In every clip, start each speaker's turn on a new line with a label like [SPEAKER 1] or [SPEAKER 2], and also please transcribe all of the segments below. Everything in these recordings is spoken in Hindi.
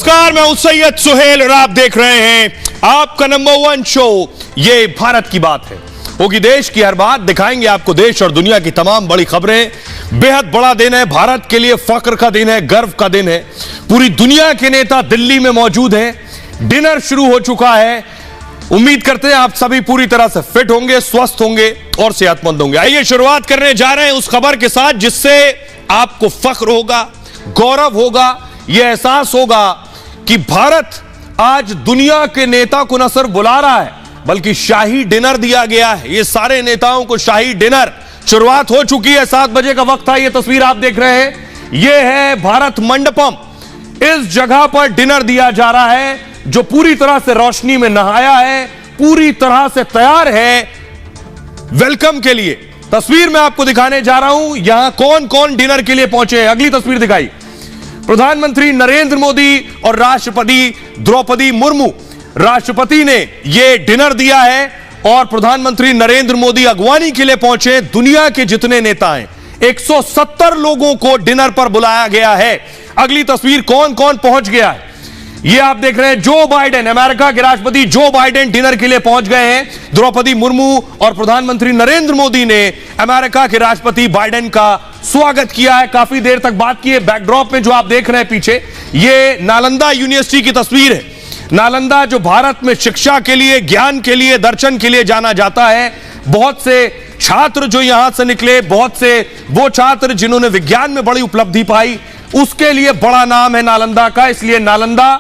[SPEAKER 1] नमस्कार, मैं हूं सैयद सुहेल और आप देख रहे हैं आपका नंबर 1 शो ये भारत की बात है। होगी देश की हर बात, दिखाएंगे आपको देश और दुनिया की तमाम बड़ी खबरें। बेहद बड़ा दिन है, भारत के लिए फख्र का दिन है, गर्व का दिन है। पूरी दुनिया के नेता दिल्ली में मौजूद हैं। डिनर शुरू हो चुका है। उम्मीद करते हैं आप सभी पूरी तरह से फिट होंगे, स्वस्थ होंगे और सेहतमंद होंगे। आइए शुरुआत करने जा रहे हैं उस खबर के साथ जिससे आपको फख्र होगा, गौरव होगा, यह एहसास होगा कि भारत आज दुनिया के नेता को न सिर्फ बुला रहा है बल्कि शाही डिनर दिया गया है। ये सारे नेताओं को शाही डिनर, शुरुआत हो चुकी है। 7 बजे का वक्त था। ये तस्वीर आप देख रहे हैं, यह है भारत मंडपम। इस जगह पर डिनर दिया जा रहा है जो पूरी तरह से रोशनी में नहाया है, पूरी तरह से तैयार है वेलकम के लिए। तस्वीर मैं आपको दिखाने जा रहा हूं यहां कौन कौन डिनर के लिए पहुंचे हैं। अगली तस्वीर दिखाई, प्रधानमंत्री नरेंद्र मोदी और राष्ट्रपति द्रौपदी मुर्मू। राष्ट्रपति ने यह डिनर दिया है और प्रधानमंत्री नरेंद्र मोदी अगवानी के लिए पहुंचे। दुनिया के जितने नेता हैं 170 लोगों को डिनर पर बुलाया गया है। अगली तस्वीर, कौन कौन पहुंच गया है ये आप देख रहे हैं। जो बाइडेन, अमेरिका के राष्ट्रपति जो बाइडेन डिनर के लिए पहुंच गए हैं। द्रौपदी मुर्मू और प्रधानमंत्री नरेंद्र मोदी ने अमेरिका के राष्ट्रपति बाइडेन का स्वागत किया है। काफी देर तक बात की है। बैकड्रॉप में जो आप देख रहे हैं पीछे, ये नालंदा यूनिवर्सिटी की तस्वीर है। नालंदा जो भारत में शिक्षा के लिए, ज्ञान के लिए, दर्शन के लिए जाना जाता है। बहुत से छात्र जो यहां से निकले, बहुत से वो छात्र जिन्होंने विज्ञान में बड़ी उपलब्धि पाई, उसके लिए बड़ा नाम है नालंदा का। इसलिए नालंदा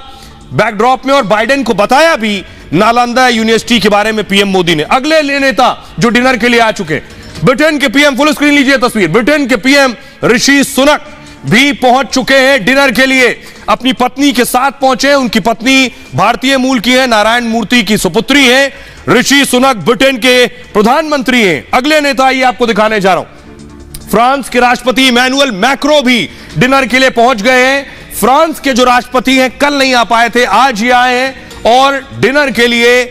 [SPEAKER 1] बैकड्रॉप में, और बाइडेन को बताया भी नालंदा यूनिवर्सिटी के बारे में पीएम मोदी ने। अगले नेता जो डिनर के लिए आ चुके, ब्रिटेन के पीएम, फुल स्क्रीन लीजिए तस्वीर, ब्रिटेन के पीएम ऋषि सुनक भी पहुंच चुके हैं डिनर के लिए। अपनी पत्नी के साथ पहुंचे। उनकी पत्नी भारतीय मूल की है, नारायण मूर्ति की सुपुत्री है। ऋषि सुनक ब्रिटेन के प्रधानमंत्री हैं। अगले नेता ये आपको दिखाने जा रहा हूं, फ्रांस के राष्ट्रपति इमैनुअल मैक्रो भी डिनर के लिए पहुंच गए हैं। फ्रांस के जो राष्ट्रपति हैं कल नहीं आ पाए थे, आज ही आए हैं और डिनर के लिए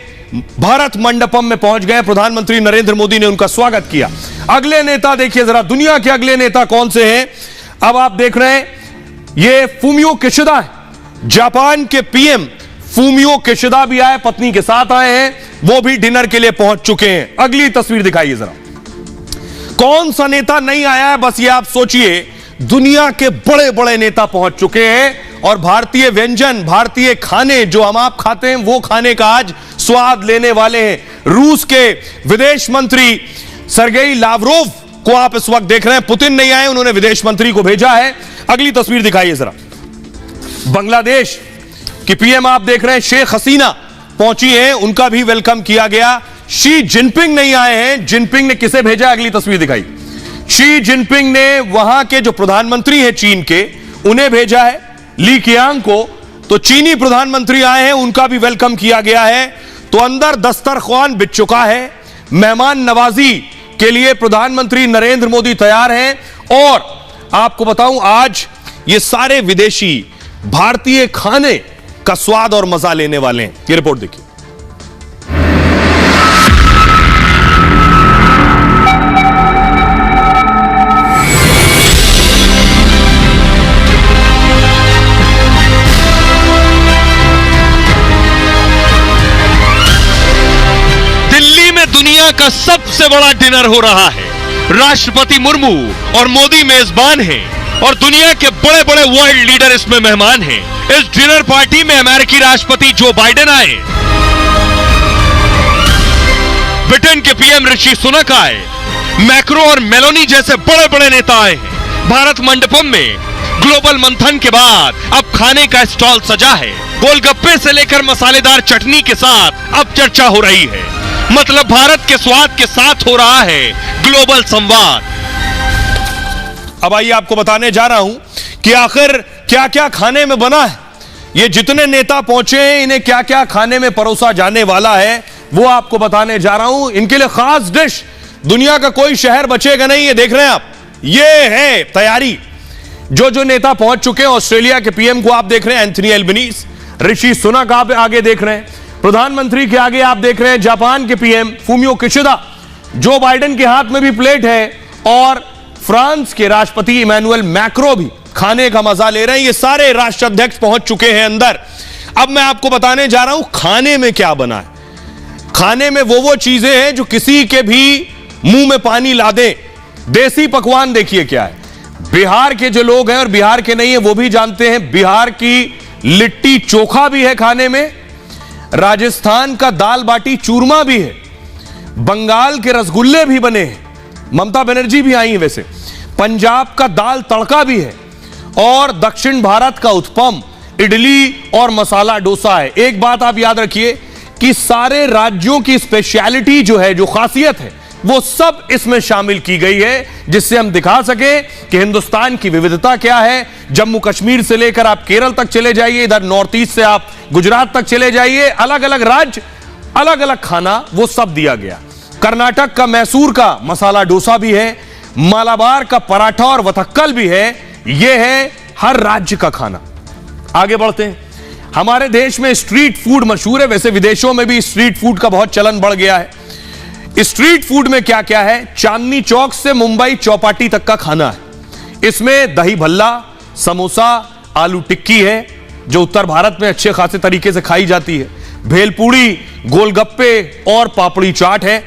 [SPEAKER 1] भारत मंडपम में पहुंच गए। प्रधानमंत्री नरेंद्र मोदी ने उनका स्वागत किया। अगले नेता देखिए जरा, दुनिया के अगले नेता कौन से हैं अब आप देख रहे हैं। ये फूमियो किशिदा है, जापान के पीएम फूमियो किशिदा भी आए, पत्नी के साथ आए हैं, वो भी डिनर के लिए पहुंच चुके हैं। अगली तस्वीर दिखाइए जरा, कौन सा नेता नहीं आया है बस ये आप सोचिए। दुनिया के बड़े बड़े नेता पहुंच चुके हैं और भारतीय व्यंजन, भारतीय खाने जो हम आप खाते हैं वो खाने का आज स्वाद लेने वाले हैं। रूस के विदेश मंत्री सरगेई लावरोव को आप इस वक्त देख रहे हैं। पुतिन नहीं आए, उन्होंने विदेश मंत्री को भेजा है। अगली तस्वीर दिखाइए जरा, बांग्लादेश की पीएम आप देख रहे हैं शेख हसीना पहुंची हैं, उनका भी वेलकम किया गया। शी जिनपिंग नहीं आए हैं। जिनपिंग ने किसे भेजा, अगली तस्वीर दिखाई, शी जिनपिंग ने वहां के जो प्रधानमंत्री हैं चीन के, उन्हें भेजा है, ली कियांग को। तो चीनी प्रधानमंत्री आए हैं, उनका भी वेलकम किया गया है। तो अंदर दस्तरख्वान बिछ चुका है। मेहमान नवाजी के लिए प्रधानमंत्री नरेंद्र मोदी तैयार हैं। और आपको बताऊं, आज ये सारे विदेशी भारतीय खाने का स्वाद और मजा लेने वाले हैं। ये रिपोर्ट देखिए।
[SPEAKER 2] दुनिया का सबसे बड़ा डिनर हो रहा है। राष्ट्रपति मुर्मू और मोदी मेजबान हैं और दुनिया के बड़े बड़े वर्ल्ड लीडर इसमें मेहमान हैं। इस डिनर पार्टी में अमेरिकी राष्ट्रपति जो बाइडेन आए, ब्रिटेन के पीएम ऋषि सुनक आए, मैक्रो और मेलोनी जैसे बड़े बड़े नेता आए हैं। भारत मंडपम में ग्लोबल मंथन के बाद अब खाने का स्टॉल सजा है। गोलगप्पे से लेकर मसालेदार चटनी के साथ अब चर्चा हो रही है। मतलब भारत के स्वाद के साथ हो रहा है ग्लोबल संवाद।
[SPEAKER 1] अब आइए आपको बताने जा रहा हूं कि आखिर क्या क्या खाने में बना है। ये जितने नेता पहुंचे हैं, इन्हें क्या क्या खाने में परोसा जाने वाला है वो आपको बताने जा रहा हूं। इनके लिए खास डिश, दुनिया का कोई शहर बचेगा नहीं। ये देख रहे हैं आप, ये है तैयारी। जो जो नेता पहुंच चुके हैं, ऑस्ट्रेलिया के पीएम को आप देख रहे हैं एंथनी एल्बनीज, ऋषि सुनक आप आगे देख रहे हैं, प्रधानमंत्री के आगे आप देख रहे हैं जापान के PM Fumio Kishida, Joe Biden के हाथ में भी प्लेट है, और फ्रांस के राष्ट्रपति इमैनुअल मैक्रो भी खाने का मजा ले रहे हैं। ये सारे राष्ट्राध्यक्ष पहुंच चुके हैं अंदर। अब मैं आपको बताने जा रहा हूं खाने में क्या बना है। खाने में वो चीजें हैं जो किसी के भी मुंह में पानी ला दें। देसी पकवान देखिए क्या है। बिहार के जो लोग हैं और बिहार के नहीं है वो भी जानते हैं, बिहार की लिट्टी चोखा भी है खाने में, राजस्थान का दाल बाटी चूरमा भी है, बंगाल के रसगुल्ले भी बने हैं, ममता बनर्जी भी आई हैं वैसे, पंजाब का दाल तड़का भी है, और दक्षिण भारत का उत्पम, इडली और मसाला डोसा है। एक बात आप याद रखिए कि सारे राज्यों की स्पेशलिटी जो है, जो खासियत है, वो सब इसमें शामिल की गई है, जिससे हम दिखा सके कि हिंदुस्तान की विविधता क्या है। जम्मू कश्मीर से लेकर आप केरल तक चले जाइए, इधर नॉर्थ ईस्ट से आप गुजरात तक चले जाइए, अलग अलग राज्य, अलग अलग खाना, वो सब दिया गया। कर्नाटक का मैसूर का मसाला डोसा भी है, मालाबार का पराठा और वथक्कल भी है। यह है हर राज्य का खाना। आगे बढ़ते हैं। हमारे देश में स्ट्रीट फूड मशहूर है, वैसे विदेशों में भी स्ट्रीट फूड का बहुत चलन बढ़ गया है। स्ट्रीट फूड में क्या क्या है? चांदनी चौक से मुंबई चौपाटी तक का खाना है। इसमें दही भल्ला, समोसा, आलू टिक्की है जो उत्तर भारत में अच्छे खासे तरीके से खाई जाती है, भेलपूड़ी, गोलगप्पे और पापड़ी चाट है,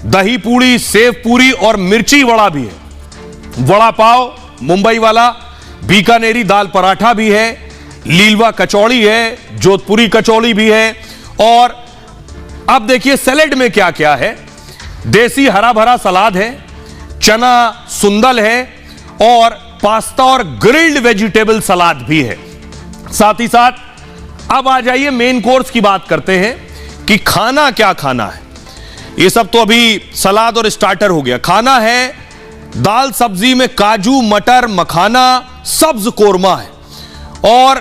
[SPEAKER 1] दही पूड़ी, सेव पूरी और मिर्ची वड़ा भी है, वड़ा पाव मुंबई वाला, बीकानेरी दाल पराठा भी है, लीलवा कचौड़ी है, जोधपुरी कचौड़ी भी है। और अब देखिए सैलेड में क्या क्या है। देसी हरा भरा सलाद है, चना सुंदल है, और पास्ता और ग्रिल्ड वेजिटेबल सलाद भी है। साथ ही साथ अब आ जाइए मेन कोर्स की बात करते हैं कि खाना क्या खाना है। ये सब तो अभी सलाद और स्टार्टर हो गया। खाना है दाल सब्जी में काजू, मटर, मखाना, सब्ज कोरमा है, और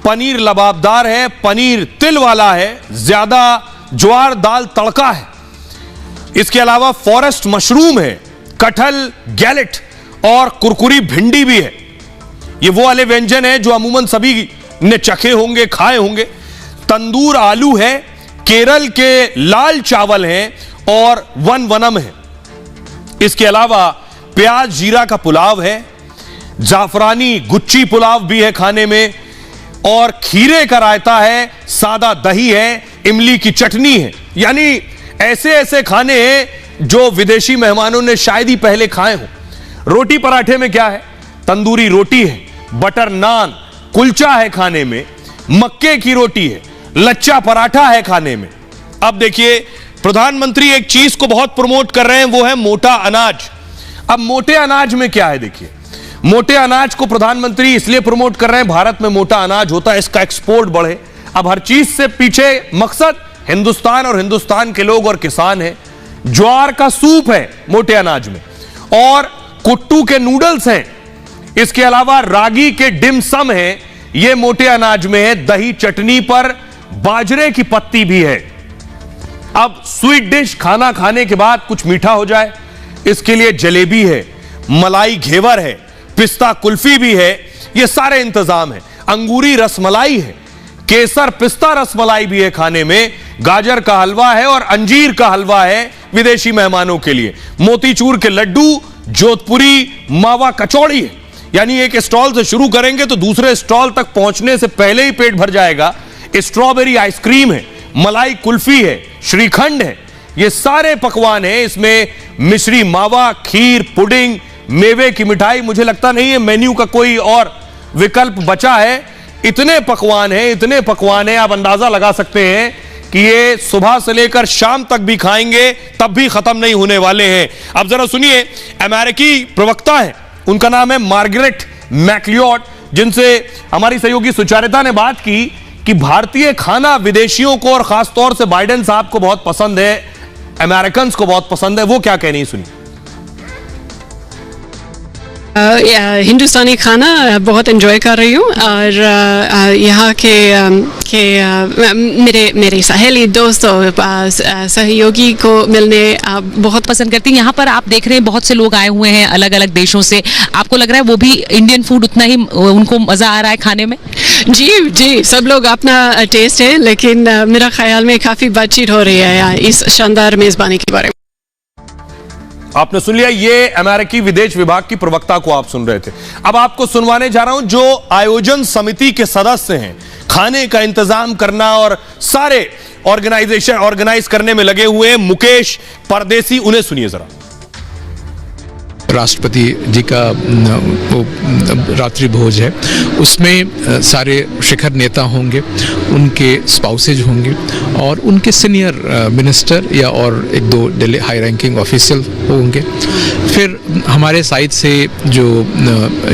[SPEAKER 1] पनीर लबाबदार है, पनीर तिल वाला है, ज्यादा ज्वार दाल तड़का है। इसके अलावा फॉरेस्ट मशरूम है, कटहल गैलेट और कुरकुरी भिंडी भी है। ये वो वाले व्यंजन है जो अमूमन सभी ने चखे होंगे, खाए होंगे। तंदूर आलू है, केरल के लाल चावल हैं और वनम है। इसके अलावा प्याज जीरा का पुलाव है, जाफरानी गुच्ची पुलाव भी है खाने में, और खीरे का रायता है, सादा दही है, इमली की चटनी है। यानी ऐसे ऐसे खाने हैं जो विदेशी मेहमानों ने शायद ही पहले खाए हो। रोटी पराठे में क्या है? तंदूरी रोटी है, बटर नान, कुलचा है खाने में, मक्के की रोटी है, लच्छा पराठा है खाने में। अब देखिए प्रधानमंत्री एक चीज को बहुत प्रमोट कर रहे हैं, वो है मोटा अनाज। अब मोटे अनाज में क्या है? देखिए मोटे अनाज को प्रधानमंत्री इसलिए प्रमोट कर रहे हैं, भारत में मोटा अनाज होता है, इसका एक्सपोर्ट बढ़े। अब हर चीज से पीछे मकसद हिंदुस्तान और हिंदुस्तान के लोग और किसान हैं। ज्वार का सूप है मोटे अनाज में, और कुट्टू के नूडल्स हैं। इसके अलावा रागी के डिम सम है, ये मोटे अनाज में है। दही चटनी पर बाजरे की पत्ती भी है। अब स्वीट डिश, खाना खाने के बाद कुछ मीठा हो जाए, इसके लिए जलेबी है, मलाई घेवर है, पिस्ता कुल्फी भी है। ये सारे इंतजाम है। अंगूरी रसमलाई है, केसर पिस्ता रसमलाई भी है खाने में, गाजर का हलवा है और अंजीर का हलवा है विदेशी मेहमानों के लिए। मोतीचूर के लड्डू, जोधपुरी मावा कचौड़ी है। यानी एक स्टॉल से शुरू करेंगे तो दूसरे स्टॉल तक पहुंचने से पहले ही पेट भर जाएगा। स्ट्रॉबेरी आइसक्रीम है, मलाई कुल्फी है, श्रीखंड है। ये सारे पकवान हैं। इसमें मिश्री मावा, खीर, पुडिंग, मेवे की मिठाई। मुझे लगता नहीं है मेन्यू का कोई और विकल्प बचा है। इतने पकवान हैं, इतने पकवान हैं, आप अंदाजा लगा सकते हैं कि ये सुबह से लेकर शाम तक भी खाएंगे तब भी खत्म नहीं होने वाले हैं। अब जरा सुनिए, अमेरिकी प्रवक्ता है, उनका नाम है मार्गरेट मैक्लियोड, जिनसे हमारी सहयोगी सुचारिता ने बात की कि भारतीय खाना विदेशियों को और खासतौर से बाइडेन साहब को बहुत पसंद है, अमेरिकन को बहुत पसंद है। वो क्या कहनी है, सुनिए।
[SPEAKER 3] हिंदुस्तानी खाना बहुत एंजॉय कर रही हूँ, और यहाँ के मेरे सहेली दोस्त और सहयोगी को मिलने
[SPEAKER 4] बहुत पसंद करती हैं। यहाँ पर आप देख रहे हैं बहुत से लोग आए हुए हैं अलग अलग देशों से। आपको लग रहा है वो भी इंडियन फूड उतना ही उनको मज़ा आ रहा है खाने में?
[SPEAKER 3] जी, सब लोग अपना टेस्ट है, लेकिन मेरा ख्याल में काफ़ी बातचीत हो रही है इस शानदार मेज़बानी के बारे में।
[SPEAKER 1] आपने सुन लिया, ये अमेरिकी विदेश विभाग की प्रवक्ता को आप सुन रहे थे। अब आपको सुनवाने जा रहा हूं जो आयोजन समिति के सदस्य हैं, खाने का इंतजाम करना और सारे ऑर्गेनाइज करने में लगे हुए मुकेश परदेसी, उन्हें सुनिए जरा।
[SPEAKER 5] राष्ट्रपति जी का वो रात्रि भोज है, उसमें सारे शिखर नेता होंगे, उनके स्पाउसेज होंगे और उनके सीनियर मिनिस्टर या और एक दो हाई रैंकिंग ऑफिशियल होंगे। फिर हमारे साइड से जो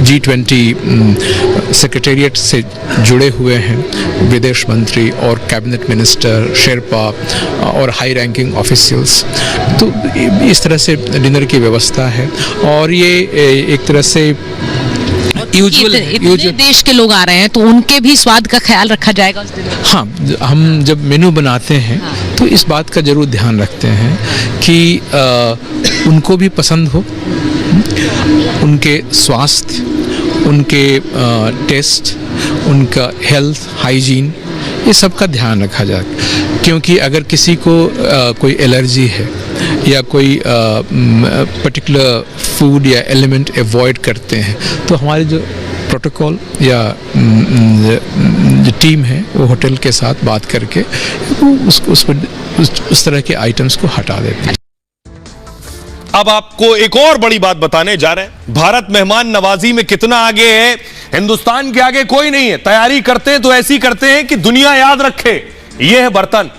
[SPEAKER 5] G20 सेक्रेटेरिएट से जुड़े हुए हैं विदेश मंत्री और कैबिनेट मिनिस्टर, शेरपा और हाई रैंकिंग ऑफिशियल्स, तो इस तरह से डिनर की व्यवस्था है। और ये एक तरह से
[SPEAKER 4] इतने देश के लोग आ रहे हैं तो उनके भी स्वाद का ख्याल रखा जाएगा उस दिन।
[SPEAKER 5] हाँ, हम जब मेनू बनाते हैं तो इस बात का जरूर ध्यान रखते हैं कि उनको भी पसंद हो, उनके स्वास्थ्य, उनके टेस्ट, उनका हेल्थ, हाइजीन, ये सब का ध्यान रखा जाए। क्योंकि अगर किसी को कोई एलर्जी है या कोई पर्टिकुलर फूड या एलिमेंट अवॉइड करते हैं तो हमारे जो प्रोटोकॉल या जो टीम है वो होटल के साथ बात करके उसको उस तरह के आइटम्स को हटा देती है।
[SPEAKER 1] अब आपको एक और बड़ी बात बताने जा रहे हैं। भारत मेहमान नवाजी में कितना आगे है, हिंदुस्तान के आगे कोई नहीं है। तैयारी करते हैं तो ऐसी करते हैं कि दुनिया याद रखे। ये है बर्तन,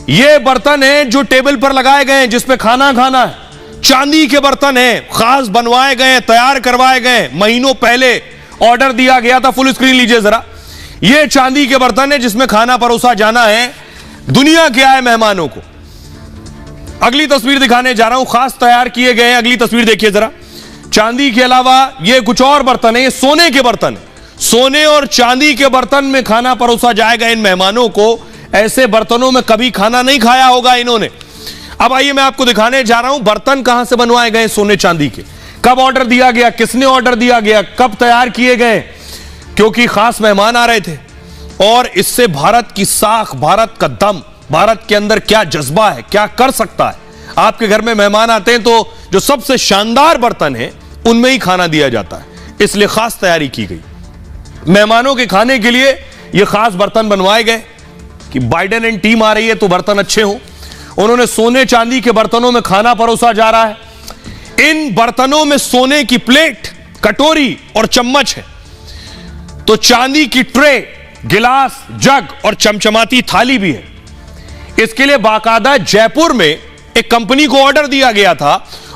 [SPEAKER 1] ये बर्तन है जो टेबल पर लगाए गए हैं जिसमें खाना खाना है। चांदी के बर्तन हैं, खास बनवाए गए, तैयार करवाए गए, महीनों पहले ऑर्डर दिया गया था। फुल स्क्रीन लीजिए जरा, ये चांदी के बर्तन है जिसमें खाना परोसा जाना है। दुनिया के आए मेहमानों को। अगली तस्वीर दिखाने जा रहा हूं, खास तैयार किए गए हैं। अगली तस्वीर देखिए जरा। चांदी के अलावा ये कुछ और बर्तन है, ये सोने के बर्तन है। सोने और चांदी के बर्तन में खाना परोसा जाएगा इन मेहमानों को। ऐसे बर्तनों में कभी खाना नहीं खाया होगा इन्होंने। अब आइए मैं आपको दिखाने जा रहा हूं बर्तन कहां से बनवाए गए सोने चांदी के, कब ऑर्डर दिया गया, किसने ऑर्डर दिया गया, कब तैयार किए गए, क्योंकि खास मेहमान आ रहे थे। और इससे भारत की साख, भारत का दम, भारत के अंदर क्या जज्बा है, क्या कर सकता है। आपके घर में मेहमान आते हैं तो जो सबसे शानदार बर्तन है उनमें ही खाना दिया जाता है, इसलिए खास तैयारी की गई। मेहमानों के खाने के लिए यह खास बर्तन बनवाए गए कि बाइडेन एंड टीम आ रही है तो बर्तन अच्छे हों। उन्होंने सोने चांदी के बर्तनों में खाना परोसा जा रहा है। इन बर्तनों में सोने की प्लेट, कटोरी और चम्मच है, तो चांदी की ट्रे, गिलास, जग और चमचमाती थाली भी है। इसके लिए बाकायदा जयपुर में एक कंपनी को ऑर्डर दिया गया था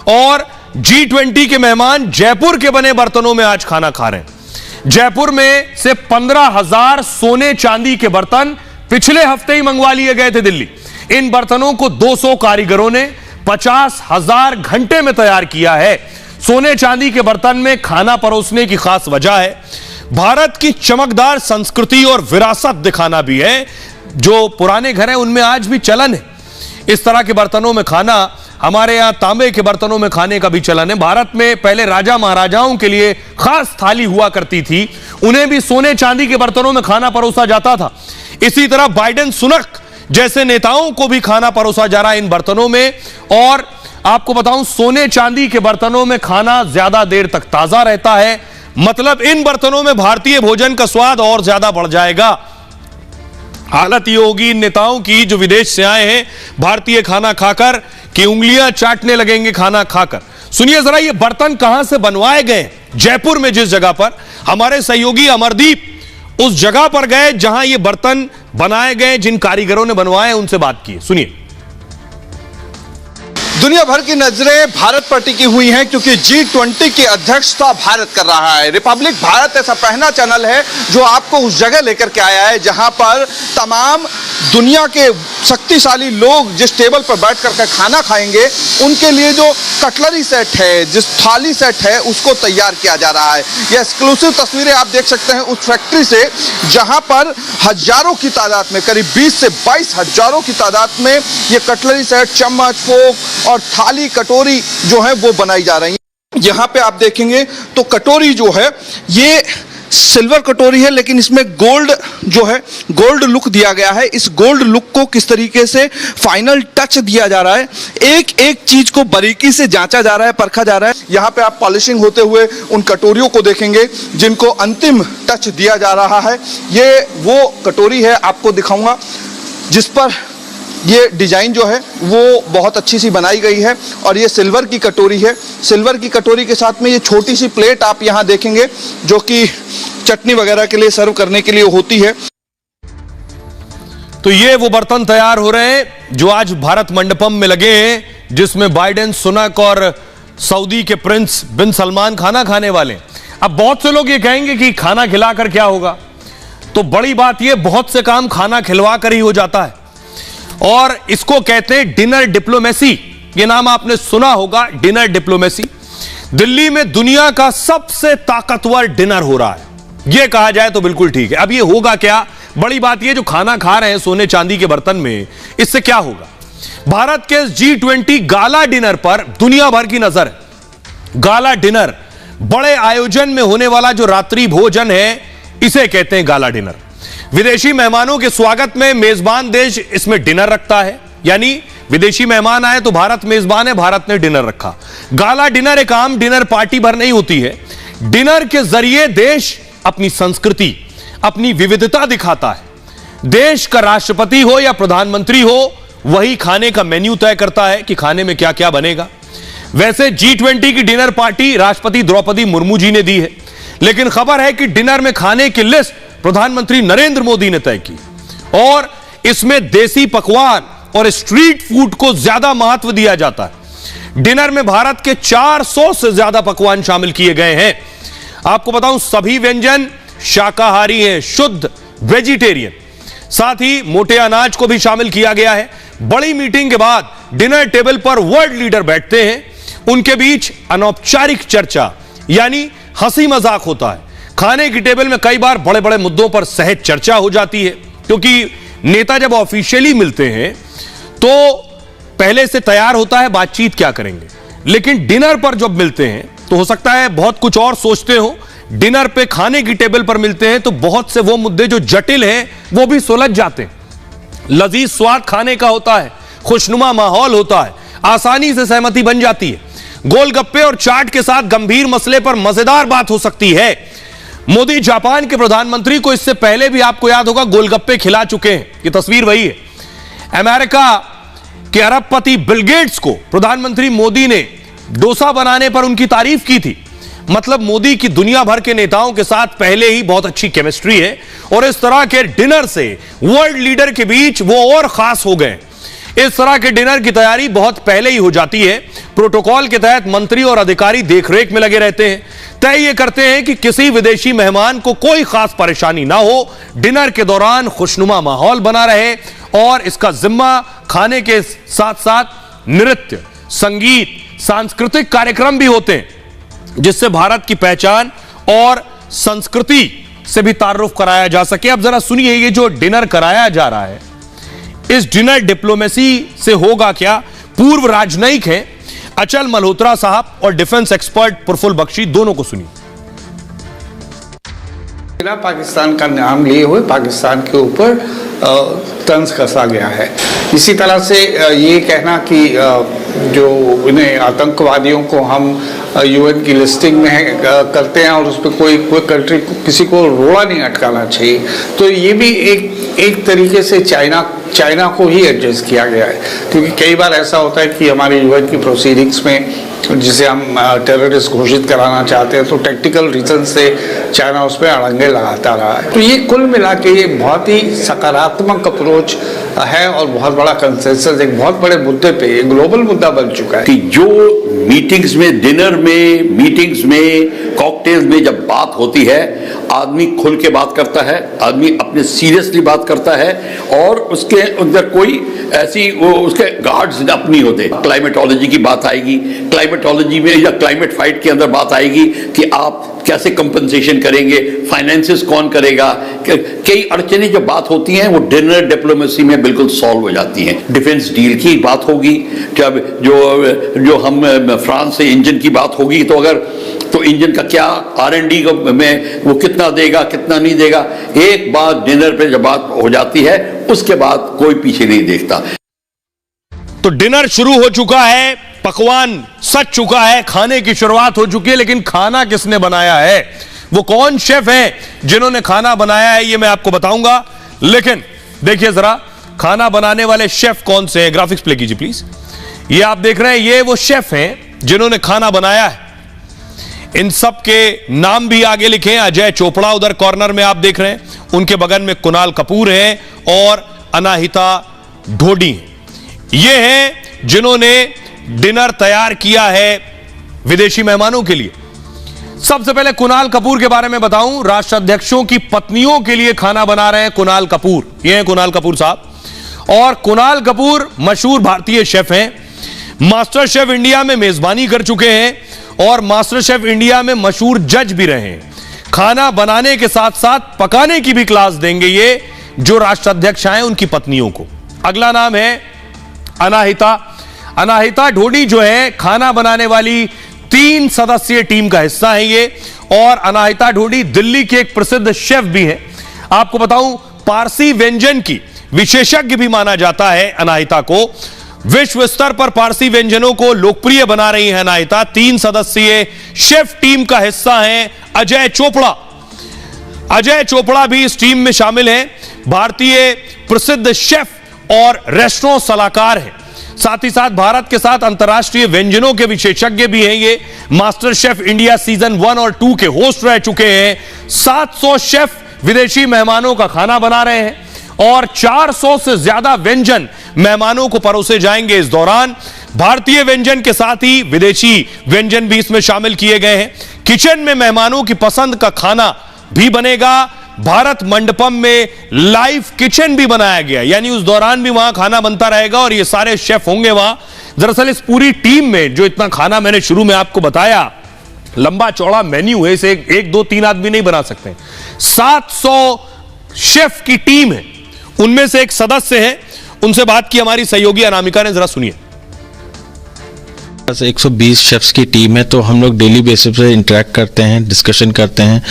[SPEAKER 1] और G20 के मेहमान जयपुर के बने बर्तनों में आज खाना खा रहे हैं। जयपुर में से 15,000 सोने चांदी के बर्तन पिछले हफ्ते ही मंगवा लिए गए थे दिल्ली। इन बर्तनों को 200 कारीगरों ने 50,000 घंटे में तैयार किया है। सोने चांदी के बर्तन में खाना परोसने की खास वजह है भारत की चमकदार संस्कृति और विरासत दिखाना भी है। जो पुराने घर हैं उनमें आज भी चलन है इस तरह के बर्तनों में खाना। हमारे यहां तांबे के बर्तनों में खाने का भी चलन है। भारत में पहले राजा महाराजाओं के लिए खास थाली हुआ करती थी, उन्हें भी सोने चांदी के बर्तनों में खाना परोसा जाता था। इसी तरह बाइडेन, सुनक जैसे नेताओं को भी खाना परोसा जा रहा है इन बर्तनों में। और आपको बताऊं, सोने चांदी के बर्तनों में खाना ज्यादा देर तक ताजा रहता है, मतलब इन बर्तनों में भारतीय भोजन का स्वाद और ज्यादा बढ़ जाएगा। हालत ये होगी इन नेताओं की जो विदेश से आए हैं भारतीय खाना खाकर कि उंगलियां चाटने लगेंगे खाना खाकर। सुनिए जरा, ये बर्तन कहां से बनवाए गए। जयपुर में जिस जगह पर हमारे सहयोगी अमरदीप उस जगह पर गए जहां ये बर्तन बनाए गए, जिन कारीगरों ने बनवाए उनसे बात की। सुनिए।
[SPEAKER 6] दुनिया भर की नजरें भारत पर टिकी हुई हैं क्योंकि G20 की अध्यक्षता भारत कर रहा है। रिपब्लिक भारत ऐसा पहला चैनल है जो आपको उस जगह लेकर के आया है जहां पर तमाम दुनिया के शक्तिशाली लोग जिस टेबल पर बैठ कर खाना खाएंगे उनके लिए जो कटलरी सेट है, जिस थाली सेट है, उसको तैयार किया जा रहा है। ये एक्सक्लूसिव तस्वीरें आप देख सकते हैं उस फैक्ट्री से जहां पर हजारों की तादाद में, करीब 20 से 22 हजारों की तादाद में ये कटलरी सेट, चम्मच, फोक और थाली, कटोरी जो है वो बनाई जा रही है। यहाँ पे आप देखेंगे तो कटोरी जो है ये सिल्वर कटोरी है लेकिन इसमें गोल्ड जो है गोल्ड लुक दिया गया है। इस गोल्ड लुक को किस तरीके से फाइनल टच दिया जा रहा है, एक एक चीज को बारीकी से जांचा जा रहा है, परखा जा रहा है। यहाँ पे आप पॉलिशिंग होते हुए उन कटोरियों को देखेंगे जिनको अंतिम टच दिया जा रहा है। ये वो कटोरी है, आपको दिखाऊंगा, जिस पर ये डिजाइन जो है वो बहुत अच्छी सी बनाई गई है और ये सिल्वर की कटोरी है। सिल्वर की कटोरी के साथ में ये छोटी सी प्लेट आप यहाँ देखेंगे जो कि चटनी वगैरह के लिए सर्व करने के लिए होती है।
[SPEAKER 1] तो ये वो बर्तन तैयार हो रहे हैं जो आज भारत मंडपम में लगे हैं, जिसमें बाइडेन, सुनक और सऊदी के प्रिंस बिन सलमान खाना खाने वाले। अब बहुत से लोग ये कहेंगे कि खाना खिलाकर क्या होगा, तो बड़ी बात ये, बहुत से काम खाना खिलवा कर ही हो जाता है और इसको कहते हैं डिनर डिप्लोमेसी। ये नाम आपने सुना होगा, डिनर डिप्लोमेसी। दिल्ली में दुनिया का सबसे ताकतवर डिनर हो रहा है, यह कहा जाए तो बिल्कुल ठीक है। अब ये होगा क्या, बड़ी बात ये, जो खाना खा रहे हैं सोने चांदी के बर्तन में, इससे क्या होगा। भारत के G20 गाला डिनर पर दुनिया भर की नजर है। गाला डिनर, बड़े आयोजन में होने वाला जो रात्रि भोजन है, इसे कहते हैं गाला डिनर। विदेशी मेहमानों के स्वागत में मेजबान देश इसमें डिनर रखता है, यानी विदेशी मेहमान आए तो भारत मेजबान है, भारत ने डिनर रखा। गाला डिनर एक आम डिनर पार्टी भर नहीं होती है। डिनर के जरिए देश अपनी संस्कृति, अपनी विविधता दिखाता है। देश का राष्ट्रपति हो या प्रधानमंत्री हो, वही खाने का मेन्यू तय करता है कि खाने में क्या क्या बनेगा। वैसे G20 की डिनर पार्टी राष्ट्रपति द्रौपदी मुर्मू जी ने दी है, लेकिन खबर है कि डिनर में खाने की लिस्ट प्रधानमंत्री नरेंद्र मोदी ने तय की और इसमें देसी पकवान और स्ट्रीट फूड को ज्यादा महत्व दिया जाता है। डिनर में भारत के 400 से ज्यादा पकवान शामिल किए गए हैं। आपको बताऊं, सभी व्यंजन शाकाहारी हैं, शुद्ध वेजिटेरियन। साथ ही मोटे अनाज को भी शामिल किया गया है। बड़ी मीटिंग के बाद डिनर टेबल पर वर्ल्ड लीडर बैठते हैं, उनके बीच अनौपचारिक चर्चा यानी हंसी मजाक होता है। खाने की टेबल में कई बार बड़े बड़े मुद्दों पर सहज चर्चा हो जाती है, क्योंकि नेता जब ऑफिशियली मिलते हैं तो पहले से तैयार होता है बातचीत क्या करेंगे, लेकिन डिनर पर जब मिलते हैं तो हो सकता है बहुत कुछ और सोचते हो। डिनर पे खाने की टेबल पर मिलते हैं तो बहुत से वो मुद्दे जो जटिल हैं वो भी सुलझ जाते हैं। लजीज स्वाद खाने का होता है, खुशनुमा माहौल होता है, आसानी से सहमति बन जाती है। गोलगप्पे और चाट के साथ गंभीर मसले पर मजेदार बात हो सकती है। मोदी जापान के प्रधानमंत्री को इससे पहले भी आपको याद होगा गोलगप्पे खिला चुके हैं, ये तस्वीर वही है। अमेरिका के अरबपति बिल गेट्स को प्रधानमंत्री मोदी ने डोसा बनाने पर उनकी तारीफ की थी। मतलब मोदी की दुनिया भर के नेताओं के साथ पहले ही बहुत अच्छी केमिस्ट्री है और इस तरह के डिनर से वर्ल्ड लीडर के बीच वो और खास हो गए। इस तरह के डिनर की तैयारी बहुत पहले ही हो जाती है। प्रोटोकॉल के तहत मंत्री और अधिकारी देखरेख में लगे रहते हैं, तय ये करते हैं कि किसी विदेशी मेहमान को कोई खास परेशानी ना हो, डिनर के दौरान खुशनुमा माहौल बना रहे और इसका जिम्मा खाने के साथ साथ नृत्य, संगीत, सांस्कृतिक कार्यक्रम भी होते हैं, जिससे भारत की पहचान और संस्कृति से भी तारुफ कराया जा सके। अब जरा सुनिए, ये जो डिनर कराया जा रहा है, इस डिनर डिप्लोमेसी से होगा क्या। पूर्व राजनयिक हैं अचल मल्होत्रा साहब और डिफेंस एक्सपर्ट प्रफुल्ल बख्शी, दोनों को सुनिए।
[SPEAKER 7] पाकिस्तान का नाम लिए हुए पाकिस्तान के ऊपर तंज कसा गया है। इसी तरह से ये कहना कि जो इन्हें आतंकवादियों को हम यूएन की लिस्टिंग में करते हैं और उस पर कोई कंट्री को, किसी को रोड़ा नहीं अटकाना चाहिए, तो ये भी एक तरीके से चाइना को ही एड्रेस किया गया है। क्योंकि कई बार ऐसा होता है कि हमारे यूएन की प्रोसीडिंग्स में जिसे हम टेररिस्ट घोषित कराना चाहते हैं तो टेक्निकल रीजन से चाइना उस पर अड़ंगे लगाता रहा है। तो ये कुल मिला के ये बहुत ही सकारात्मक अप्रोच है और बहुत बड़ा कंसेंसस एक बहुत बड़े मुद्दे पे, एक ग्लोबल मुद्दा बन चुका है
[SPEAKER 8] कि जो मीटिंग्स में, डिनर में, मीटिंग्स में, कॉकटेल्स में जब बात होती है, आदमी खुल के बात करता है, आदमी अपने सीरियसली बात करता है और उसके अंदर कोई ऐसी उसके गार्ड्स अप नहीं होते। क्लाइमेटोलॉजी की बात आएगी, क्लाइमेटोलॉजी में या क्लाइमेट फाइट के अंदर बात आएगी कि आप क्या कैसे कंपनसेशन करेंगे, फाइनेंसेस कौन करेगा, कई अड़चने जो बात होती हैं वो डिनर डिप्लोमेसी में बिल्कुल सॉल्व हो जाती हैं। डिफेंस डील की बात होगी, जब जो हम फ्रांस से इंजन की बात होगी, तो इंजन का क्या R&D में वो कितना देगा कितना नहीं देगा, एक बार डिनर पे जब बात हो जाती है उसके बाद कोई पीछे नहीं देखता।
[SPEAKER 1] तो डिनर शुरू हो चुका है, पकवान सज चुका है, खाने की शुरुआत हो चुकी है, लेकिन खाना किसने बनाया है, वो कौन शेफ हैं जिन्होंने खाना बनाया है, ये मैं आपको बताऊंगा। लेकिन देखिए जरा खाना बनाने वाले शेफ कौन से हैं, ग्राफिक्स प्ले कीजिए प्लीज। ये आप देख रहे हैं, ये वो शेफ हैं जिन्होंने खाना बनाया है। इन सब के नाम भी आगे लिखे हैं। अजय चोपड़ा उधर कॉर्नर में आप देख रहे हैं, उनके बगल में कुणाल कपूर है और अनाहिता ढोडी। ये हैं जिन्होंने डिनर तैयार किया है विदेशी मेहमानों के लिए। सबसे पहले कुणाल कपूर के बारे में बताऊं, राष्ट्राध्यक्षों की पत्नियों के लिए खाना बना रहे हैं कुणाल कपूर। ये हैं कुणाल कपूर साहब, और कुणाल कपूर मशहूर भारतीय शेफ हैं, मास्टर शेफ इंडिया में मेजबानी कर चुके हैं और मास्टर शेफ इंडिया में मशहूर जज भी रहे हैं। खाना बनाने के साथ साथ पकाने की भी क्लास देंगे ये जो राष्ट्राध्यक्ष हैं उनकी पत्नियों को। अगला नाम है अनाहिता। अनाहिता ढोडी जो है खाना बनाने वाली 3 सदस्यीय टीम का हिस्सा है ये, और अनाहिता ढोडी दिल्ली के एक प्रसिद्ध शेफ भी हैं। आपको बताऊं, पारसी व्यंजन की विशेषज्ञ भी माना जाता है अनाहिता को। विश्व स्तर पर पारसी व्यंजनों को लोकप्रिय बना रही है अनाहिता। 3 सदस्यीय शेफ टीम का हिस्सा है अजय चोपड़ा। अजय चोपड़ा भी इस टीम में शामिल हैं, भारतीय प्रसिद्ध शेफ और रेस्टोरेंट सलाहकार हैं। साथ ही साथ भारत के साथ अंतर्राष्ट्रीय व्यंजनों के विशेषज्ञ भी हैं। ये मास्टर शेफ इंडिया सीजन 1 और 2 के होस्ट रह चुके हैं। 700 शेफ विदेशी मेहमानों का खाना बना रहे हैं और 400 से ज्यादा व्यंजन मेहमानों को परोसे जाएंगे इस दौरान। भारतीय व्यंजन के साथ ही विदेशी व्यंजन भी इसमें शामिल किए गए हैं। किचन में मेहमानों की पसंद का खाना भी बनेगा। भारत मंडपम में लाइव किचन भी बनाया गया, यानी उस दौरान भी वहां खाना बनता रहेगा और ये सारे शेफ होंगे वहां। दरअसल इस पूरी टीम में जो इतना खाना मैंने शुरू में आपको बताया, लंबा चौड़ा मेन्यू है, इसे 1 2 3 आदमी नहीं बना सकते। 700 शेफ की टीम है, उनमें से एक सदस्य है, उनसे बात की हमारी सहयोगी अनामिका ने, जरा सुनिए।
[SPEAKER 9] 120 शेफ्स की टीम है, तो हम लोग डेली बेसिस पे इंटरेक्ट करते हैं, डिस्कशन करते हैं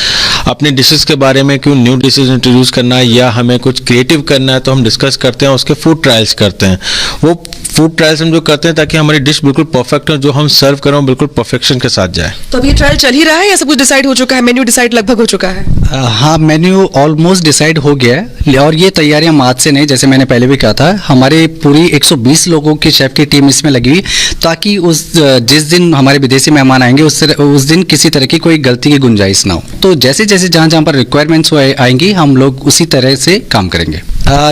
[SPEAKER 9] अपने डिशेस के बारे में, क्यों न्यू डिशेस इंट्रोड्यूस करना है या हमें कुछ क्रिएटिव करना है, तो हम डिस्कस करते हैं। उसके फूड ट्रायल्स करते हैं। वो फूड ट्रायल्स हम जो करते हैं ताकि हमारी डिश बिल्कुल परफेक्ट हो, जो हम सर्व कर रहे हो बिल्कुल परफेक्शन के साथ जाए।
[SPEAKER 10] तो अभी ये ट्रायल चल ही रहा है या सब कुछ डिसाइड हो चुका है, मेन्यू डिसाइड लगभग हो चुका है?
[SPEAKER 11] हाँ, मेन्यू ऑलमोस्ट डिसाइड हो गया है और ये तैयारियां आज से नहीं, जैसे मैंने पहले भी कहा था, हमारे पूरी 120 लोगों की शेफ की टीम इसमें लगी हुई, ताकि जिस दिन हमारे विदेशी मेहमान आएंगे उस दिन किसी तरह की कोई गलती की गुंजाइश ना हो। तो जैसे जैसे जहाँ पर रिक्वायरमेंट्स आएंगी हम लोग उसी तरह से काम करेंगे।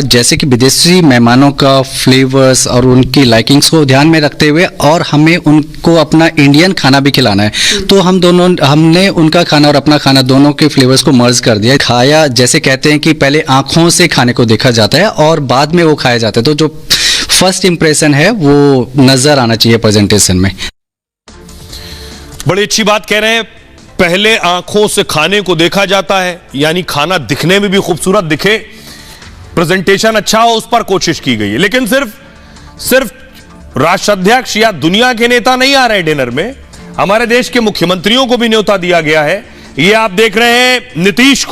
[SPEAKER 11] जैसे कि विदेशी मेहमानों का फ्लेवर्स और उनकी लाइकिंग्स को ध्यान में रखते हुए और हमें उनको अपना इंडियन खाना भी खिलाना है, तो हमने उनका खाना और अपना खाना दोनों के फ्लेवर्स को मर्ज कर दिया। खाया, जैसे कहते हैं कि पहले आंखों से खाने को देखा जाता है और बाद में वो खाया जाता है, तो जो फर्स्ट इंप्रेशन है वो नजर आना चाहिए प्रेजेंटेशन में।
[SPEAKER 1] बड़ी अच्छी बात कह रहे हैं, पहले आंखों से खाने को देखा जाता है, यानी खाना दिखने में भी खूबसूरत दिखे, प्रेजेंटेशन अच्छा हो, उस पर कोशिश की गई है। लेकिन सिर्फ राष्ट्राध्यक्ष या दुनिया के नेता नहीं आ रहे डिनर में, हमारे देश के मुख्यमंत्रियों को भी न्योता दिया गया है। ये आप देख रहे हैं नीतीश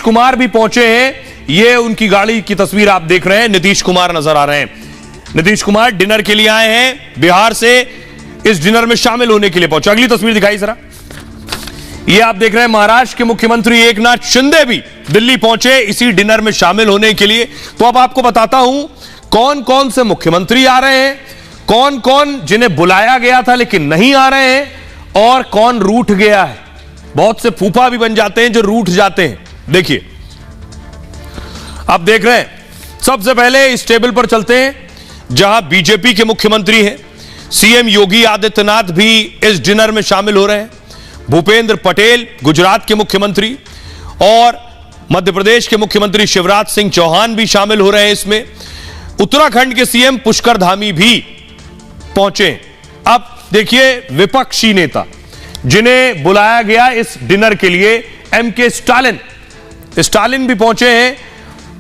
[SPEAKER 1] कुमार भी पहुंचे हैं। ये उनकी गाड़ी की तस्वीर आप देख रहे हैं, नीतीश कुमार नजर आ रहे हैं। नीतीश कुमार डिनर के लिए आए हैं बिहार से, इस डिनर में शामिल होने के लिए पहुंचे। अगली तस्वीर दिखाई जरा। ये आप देख रहे हैं महाराष्ट्र के मुख्यमंत्री एकनाथ शिंदे भी दिल्ली पहुंचे इसी डिनर में शामिल होने के लिए। तो अब आपको बताता हूं कौन कौन से मुख्यमंत्री आ रहे हैं, कौन कौन जिन्हें बुलाया गया था लेकिन नहीं आ रहे हैं, और कौन रूठ गया है। बहुत से फूफा भी बन जाते हैं जो रूठ जाते हैं। देखिए, आप देख रहे हैं, सबसे पहले इस टेबल पर चलते हैं जहां बीजेपी के मुख्यमंत्री हैं। सीएम योगी आदित्यनाथ भी इस डिनर में शामिल हो रहे हैं। भूपेंद्र पटेल गुजरात के मुख्यमंत्री और मध्य प्रदेश के मुख्यमंत्री शिवराज सिंह चौहान भी शामिल हो रहे हैं इसमें। उत्तराखंड के सीएम पुष्कर धामी भी पहुंचे। अब देखिए, विपक्षी नेता जिन्हें बुलाया गया इस डिनर के लिए, एमके स्टालिन भी पहुंचे हैं।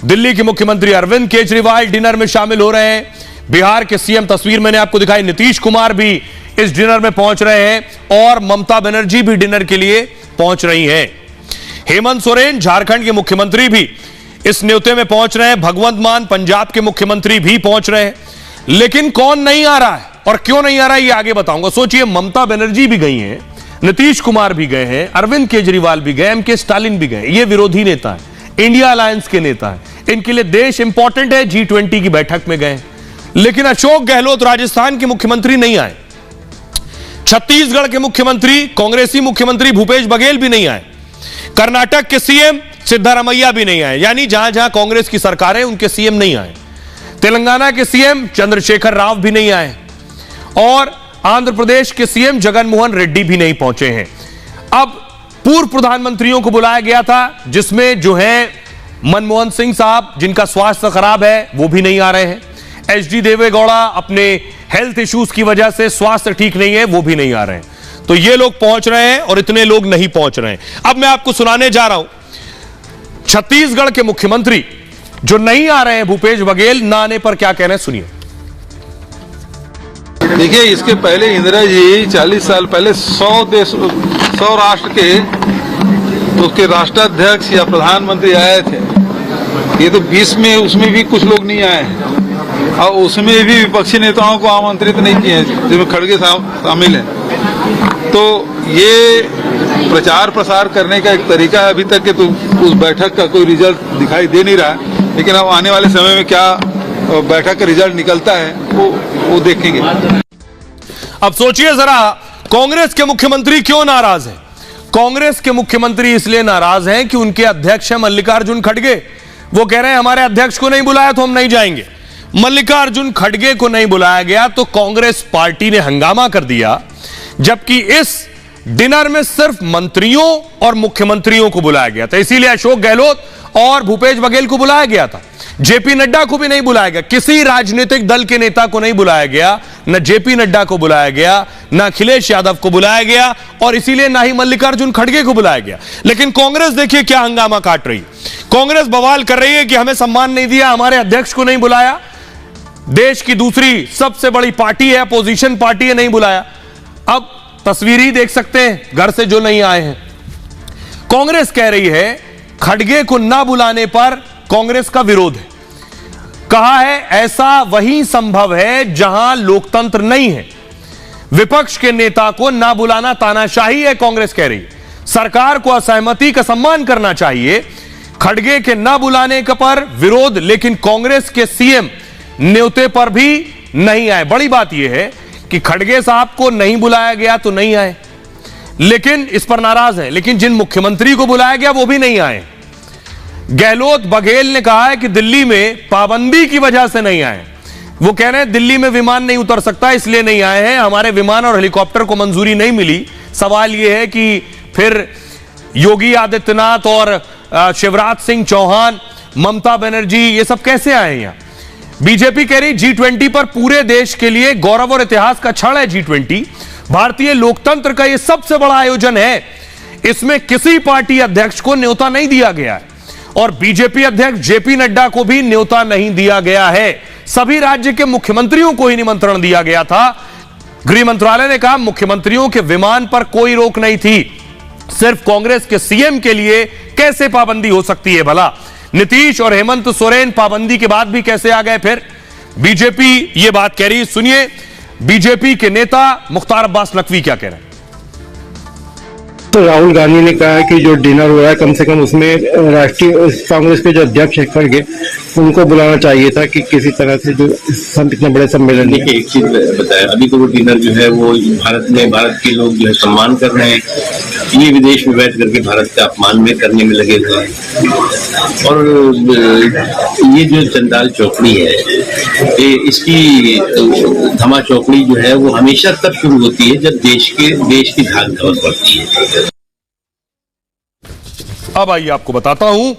[SPEAKER 1] दिल्ली के मुख्यमंत्री अरविंद केजरीवाल डिनर में शामिल हो रहे हैं। बिहार के सीएम, तस्वीर मैंने आपको दिखाई, नीतीश कुमार भी इस डिनर में पहुंच रहे हैं और ममता बनर्जी भी डिनर के लिए पहुंच रही हैं। हेमंत सोरेन झारखंड के मुख्यमंत्री भी इस न्योते में पहुंच रहे हैं। भगवंत मान पंजाब के मुख्यमंत्री भी पहुंच रहे हैं। लेकिन कौन नहीं आ रहा है और क्यों नहीं आ रहा है ये आगे बताऊंगा। सोचिए, ममता बनर्जी भी गई हैं, नीतीश कुमार भी गए हैं, अरविंद केजरीवाल भी गए, एमके स्टालिन भी गए। ये विरोधी नेता है, इंडिया अलायंस के नेता है, इनके लिए देश इंपॉर्टेंट है। G20 की बैठक में गए। लेकिन अशोक गहलोत राजस्थान के मुख्यमंत्री नहीं आए, छत्तीसगढ़ के मुख्यमंत्री, कांग्रेसी मुख्यमंत्री भूपेश बघेल भी नहीं आए, कर्नाटक के सीएम सिद्धारमैया भी नहीं आए, यानी जहां जहां कांग्रेस की सरकार है उनके सीएम नहीं आए। तेलंगाना के सीएम चंद्रशेखर राव भी नहीं आए और आंध्र प्रदेश के सीएम जगन मोहन रेड्डी भी नहीं पहुंचे हैं। अब पूर्व प्रधानमंत्रियों को बुलाया गया था, जिसमें जो है मनमोहन सिंह साहब, जिनका स्वास्थ्य खराब है, वो भी नहीं आ रहे हैं। HD देवेगौड़ा अपने हेल्थ इश्यूज की वजह से, स्वास्थ्य ठीक नहीं है, वो भी नहीं आ रहे हैं। तो ये लोग पहुंच रहे हैं और इतने लोग नहीं पहुंच रहे हैं। अब मैं आपको सुनाने जा रहा हूं छत्तीसगढ़ के मुख्यमंत्री जो नहीं आ रहे हैं, भूपेश बघेल, ना आने पर क्या कह रहे हैं, सुनिए।
[SPEAKER 12] देखिए, इसके पहले इंदिरा जी 40 साल पहले 100 राष्ट्र के उसके राष्ट्राध्यक्ष या प्रधानमंत्री आए थे। ये तो 20 में उसमें भी कुछ लोग नहीं आए हैं और उसमें भी विपक्षी नेताओं को आमंत्रित नहीं किए हैं, जिसमें खड़गे शामिल हैं। तो ये प्रचार प्रसार करने का एक तरीका है। अभी तक के तो उस बैठक का कोई रिजल्ट दिखाई दे नहीं रहा, लेकिन अब आने वाले समय में क्या बैठक का रिजल्ट निकलता है वो देखेंगे।
[SPEAKER 1] अब सोचिए जरा, कांग्रेस के मुख्यमंत्री क्यों नाराज हैं? कांग्रेस के मुख्यमंत्री इसलिए नाराज हैं कि उनके अध्यक्ष हैं मल्लिकार्जुन खड़गे। वो कह रहे हैं हमारे अध्यक्ष को नहीं बुलाया तो हम नहीं जाएंगे। मल्लिकार्जुन खड़गे को नहीं बुलाया गया तो कांग्रेस पार्टी ने हंगामा कर दिया, जबकि इस डिनर में सिर्फ मंत्रियों और मुख्यमंत्रियों को बुलाया गया था। इसीलिए अशोक गहलोत और भूपेश बघेल को बुलाया गया था, जेपी नड्डा को भी नहीं बुलाया गया। किसी राजनीतिक दल के नेता को नहीं बुलाया गया, न जेपी नड्डा को बुलाया गया, न अखिलेश यादव को बुलाया गया और इसीलिए ना ही मल्लिकार्जुन खड़गे को बुलाया गया। लेकिन कांग्रेस देखिए क्या हंगामा काट रही। कांग्रेस बवाल कर रही है कि हमें सम्मान नहीं दिया, हमारे अध्यक्ष को नहीं बुलाया। देश की दूसरी सबसे बड़ी पार्टी है, अपोजिशन पार्टी है, नहीं बुलाया। अब तस्वीर ही देख सकते हैं घर से जो नहीं आए हैं। कांग्रेस कह रही है खड़गे को ना बुलाने पर कांग्रेस का विरोध है। कहा है ऐसा वही संभव है जहां लोकतंत्र नहीं है। विपक्ष के नेता को ना बुलाना तानाशाही है, कांग्रेस कह रही है। सरकार को असहमति का सम्मान करना चाहिए। खड़गे के ना बुलाने का पर विरोध, लेकिन कांग्रेस के सीएम न्योते पर भी नहीं आए। बड़ी बात यह है कि खड़गे साहब को नहीं बुलाया गया तो नहीं आए, लेकिन इस पर नाराज है। लेकिन जिन मुख्यमंत्री को बुलाया गया वो भी नहीं आए। गहलोत बघेल ने कहा है कि दिल्ली में पाबंदी की वजह से नहीं आए। वो कह रहे हैं दिल्ली में विमान नहीं उतर सकता इसलिए नहीं आए हैं, हमारे विमान और हेलीकॉप्टर को मंजूरी नहीं मिली। सवाल यह है कि फिर योगी आदित्यनाथ और शिवराज सिंह चौहान, ममता बनर्जी, ये सब कैसे आए यहां? बीजेपी कह रही G20 पर पूरे देश के लिए गौरव और इतिहास का क्षण है। G20 भारतीय लोकतंत्र का यह सबसे बड़ा आयोजन है, इसमें किसी पार्टी अध्यक्ष को न्योता नहीं दिया गया है और बीजेपी अध्यक्ष जेपी नड्डा को भी न्योता नहीं दिया गया है। सभी राज्य के मुख्यमंत्रियों को ही निमंत्रण दिया गया था। गृह मंत्रालय ने कहा मुख्यमंत्रियों के विमान पर कोई रोक नहीं थी, सिर्फ कांग्रेस के सीएम के लिए कैसे पाबंदी हो सकती है भला? नीतीश और हेमंत सोरेन पाबंदी के बाद भी कैसे आ गए? फिर बीजेपी ये बात कह रही, सुनिए बीजेपी के नेता मुख्तार अब्बास नकवी क्या कह रहे हैं।
[SPEAKER 13] तो राहुल गांधी ने कहा है कि जो डिनर हो रहा है कम से कम उसमें राष्ट्रीय कांग्रेस के जो अध्यक्ष है खड़गे उनको बुलाना चाहिए था कि किसी तरह से जो इतने बड़े सम्मेलन।
[SPEAKER 14] देखिए एक चीज बताया, अभी तो वो डिनर जो है वो भारत के लोग जो है सम्मान कर रहे हैं, ये विदेश में बैठ करके भारत का अपमान में करने में लगे हुए हैं। और ये जो चंडाल चौकड़ी है इसकी धमा चौकड़ी जो है वो हमेशा तब शुरू होती है जब देश की धाक धवल बढ़ती है।
[SPEAKER 1] अब आइए आपको बताता हूं,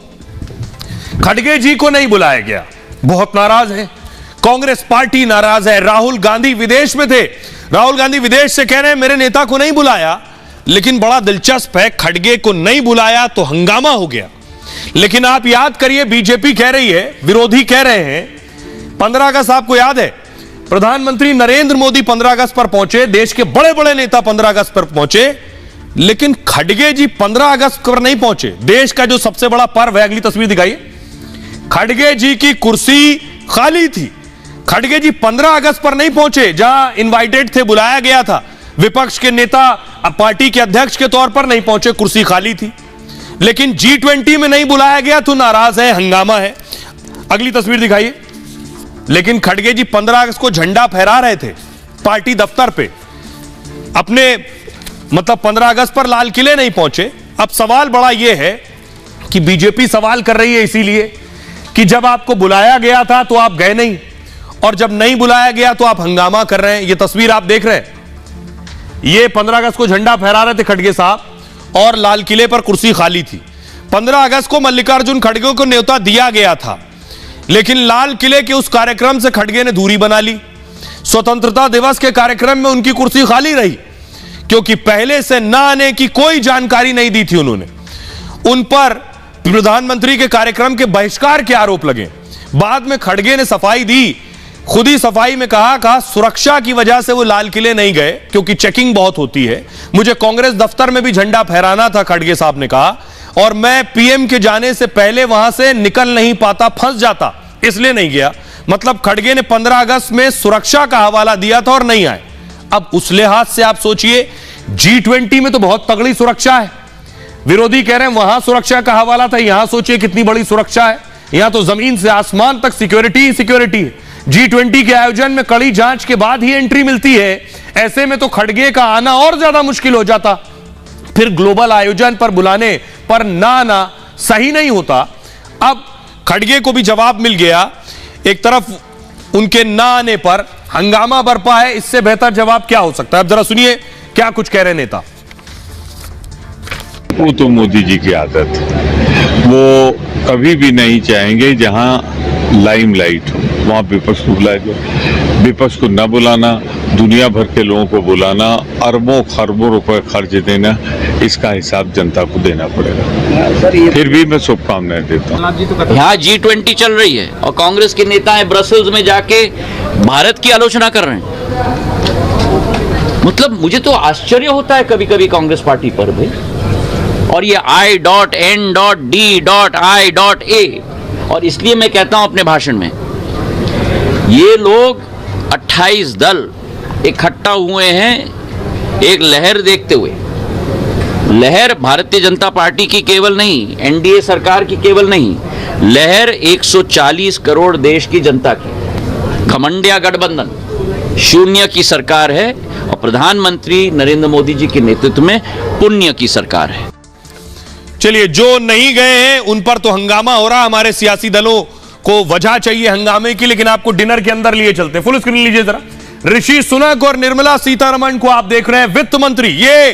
[SPEAKER 1] खड़गे जी को नहीं बुलाया गया, बहुत नाराज है कांग्रेस पार्टी, नाराज है। राहुल गांधी विदेश में थे, राहुल गांधी विदेश से कह रहे हैं मेरे नेता को नहीं बुलाया, लेकिन बड़ा दिलचस्प है, खड़गे को नहीं बुलाया तो हंगामा हो गया। लेकिन आप याद करिए, बीजेपी कह रही है, विरोधी कह रहे हैं 15 अगस्त आपको याद है, प्रधानमंत्री नरेंद्र मोदी 15 अगस्त पर पहुंचे, देश के बड़े बड़े नेता 15 अगस्त पर पहुंचे, लेकिन खड़गे जी 15 अगस्त पर नहीं पहुंचे। देश का जो सबसे बड़ा पर्व है, अगली तस्वीर दिखाइए, खड़गे जी की कुर्सी खाली थी। खड़गे जी 15 अगस्त पर नहीं पहुंचे, जहां इनवाइटेड थे, बुलाया गया था, विपक्ष के नेता पार्टी के अध्यक्ष के तौर पर नहीं पहुंचे, कुर्सी खाली थी। लेकिन G20 में नहीं बुलाया गया तो नाराज है, हंगामा है। अगली तस्वीर दिखाइए। लेकिन खड़गे जी 15 अगस्त को झंडा फहरा रहे थे पार्टी दफ्तर पे, अपने मतलब 15 अगस्त पर लाल किले नहीं पहुंचे। अब सवाल बड़ा यह है कि बीजेपी सवाल कर रही है इसीलिए कि जब आपको बुलाया गया था तो आप गए नहीं, और जब नहीं बुलाया गया तो आप हंगामा कर रहे हैं। यह तस्वीर आप देख रहे हैं, यह 15 अगस्त को झंडा फहरा रहे थे खड़गे साहब और लाल किले पर कुर्सी खाली थी। 15 अगस्त को मल्लिकार्जुन खड़गे को न्योता दिया गया था, लेकिन लाल किले के उस कार्यक्रम से खड़गे ने दूरी बना ली। स्वतंत्रता दिवस के कार्यक्रम में उनकी कुर्सी खाली रही, क्योंकि पहले से न आने की कोई जानकारी नहीं दी थी उन्होंने। उन पर प्रधानमंत्री के कार्यक्रम के बहिष्कार के आरोप लगे। बाद में खड़गे ने सफाई दी, खुद ही सफाई में कहा सुरक्षा की वजह से वो लाल किले नहीं गए, क्योंकि चेकिंग बहुत होती है। मुझे कांग्रेस दफ्तर में भी झंडा फहराना था, खड़गे साहब ने कहा, और मैं पीएम के जाने से पहले वहां से निकल नहीं पाता, फंस जाता, इसलिए नहीं गया। मतलब खड़गे ने 15 अगस्त में सुरक्षा का हवाला दिया था और नहीं आए। अब उस लिहाज से आप सोचिए, G20 में तो बहुत तगड़ी सुरक्षा है, विरोधी कह रहे हैं वहां सुरक्षा का हवाला था, यहां सोचिए कितनी बड़ी सुरक्षा है। यहां तो जमीन से आसमान तक सिक्योरिटी ही सिक्योरिटी है। G20 के आयोजन में कड़ी जांच के बाद ही एंट्री मिलती है, ऐसे में तो खड़गे का आना और ज्यादा मुश्किल हो जाता। फिर ग्लोबल आयोजन पर बुलाने पर ना आना सही नहीं होता। अब खड़गे को भी जवाब मिल गया, एक तरफ उनके ना आने पर हंगामा बरपा है, इससे बेहतर जवाब क्या हो सकता है। अब जरा सुनिए क्या कुछ कह रहे नेता।
[SPEAKER 15] वो तो मोदी जी की आदत है, वो कभी भी नहीं चाहेंगे जहां लाइमलाइट हो वहां विपक्ष को बुलाया जाए। विपक्ष को न बुलाना, दुनिया भर के लोगों को बुलाना, अरबों खरबों रुपए खर्च देना, इसका हिसाब जनता को देना पड़ेगा। फिर भी मैं शुभकामनाएं देता हूँ।
[SPEAKER 16] यहाँ G20 चल रही है और कांग्रेस के नेता है ब्रसेल्स में जाके भारत की आलोचना कर रहे हैं। मतलब मुझे तो आश्चर्य होता है कभी कभी कांग्रेस पार्टी पर भी। और ये I.N.D.I.A, और इसलिए मैं कहता हूं अपने भाषण में, ये लोग 28 दल इकट्ठा हुए हैं एक लहर देखते हुए। लहर भारतीय जनता पार्टी की केवल नहीं, एनडीए सरकार की केवल नहीं, लहर 140 करोड़ देश की जनता की। घमंडिया गठबंधन शून्य की सरकार है और प्रधानमंत्री नरेंद्र मोदी जी के नेतृत्व में पुण्य की सरकार है।
[SPEAKER 1] चलिए, जो नहीं गए हैं उन पर तो हंगामा हो रहा। हमारे सियासी दलों को वजह चाहिए हंगामे की, लेकिन आपको डिनर के अंदर लिए चलते हैं। फुल स्क्रीन लीजिए जरा। ऋषि सुनक और निर्मला सीतारमण को आप देख रहे हैं, वित्त मंत्री। ये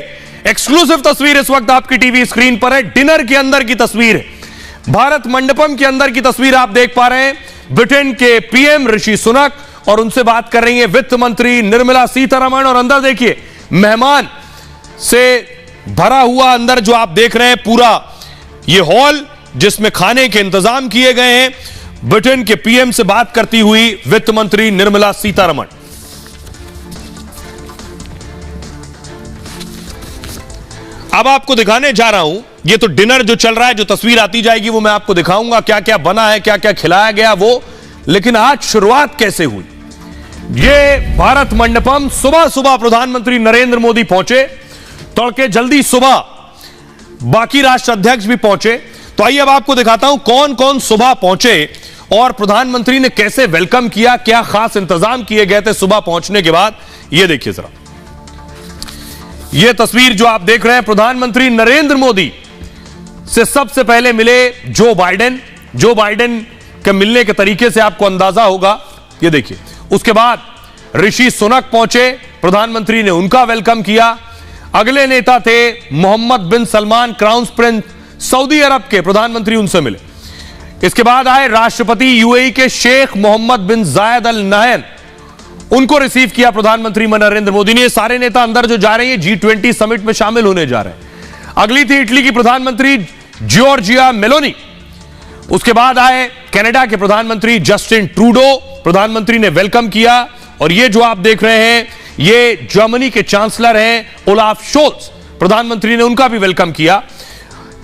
[SPEAKER 1] एक्सक्लूसिव तस्वीर इस वक्त आपकी टीवी स्क्रीन पर है, डिनर के अंदर की तस्वीर है, भारत मंडपम के अंदर की तस्वीर आप देख पा रहे हैं। ब्रिटेन के पीएम ऋषि सुनक और उनसे बात कर रही है वित्त मंत्री निर्मला सीतारमण। और अंदर देखिए, मेहमान से भरा हुआ अंदर जो आप देख रहे हैं पूरा ये हॉल, जिसमें खाने के इंतजाम किए गए हैं। ब्रिटेन के पीएम से बात करती हुई वित्त मंत्री निर्मला सीतारमण। अब आपको दिखाने जा रहा हूं, ये तो डिनर जो चल रहा है, जो तस्वीर आती जाएगी वो मैं आपको दिखाऊंगा, क्या क्या बना है, क्या क्या खिलाया गया वो। लेकिन आज शुरुआत कैसे हुई, ये भारत मंडपम सुबह सुबह प्रधानमंत्री नरेंद्र मोदी पहुंचे, तड़के जल्दी सुबह बाकी राष्ट्र अध्यक्ष भी पहुंचे। तो आइए अब आपको दिखाता हूं कौन कौन सुबह पहुंचे और प्रधानमंत्री ने कैसे वेलकम किया, क्या खास इंतजाम किए गए थे सुबह पहुंचने के बाद। ये देखिए जरा, ये तस्वीर जो आप देख रहे हैं, प्रधानमंत्री नरेंद्र मोदी से सबसे पहले मिले जो बाइडेन। जो बाइडेन के मिलने के तरीके से आपको अंदाजा होगा, ये देखिए। उसके बाद ऋषि सुनक पहुंचे, प्रधानमंत्री ने उनका वेलकम किया। अगले नेता थे मोहम्मद बिन सलमान, क्राउन प्रिंस सऊदी अरब के, प्रधानमंत्री उनसे मिले। इसके बाद आए राष्ट्रपति यूएई के शेख मोहम्मद बिन जायद अल नाहयान, उनको रिसीव किया प्रधानमंत्री नरेंद्र मोदी ने। ये सारे नेता अंदर जो जा रहे हैं G20 समिट में शामिल होने जा रहे हैं। अगली थी इटली की प्रधानमंत्री जॉर्जिया मेलोनी। उसके बाद आए कनाडा के प्रधानमंत्री जस्टिन ट्रूडो, प्रधानमंत्री ने वेलकम किया। और ये जो आप देख रहे हैं ये जर्मनी के चांसलर हैं ओलाफ शोल्स, प्रधानमंत्री ने उनका भी वेलकम किया।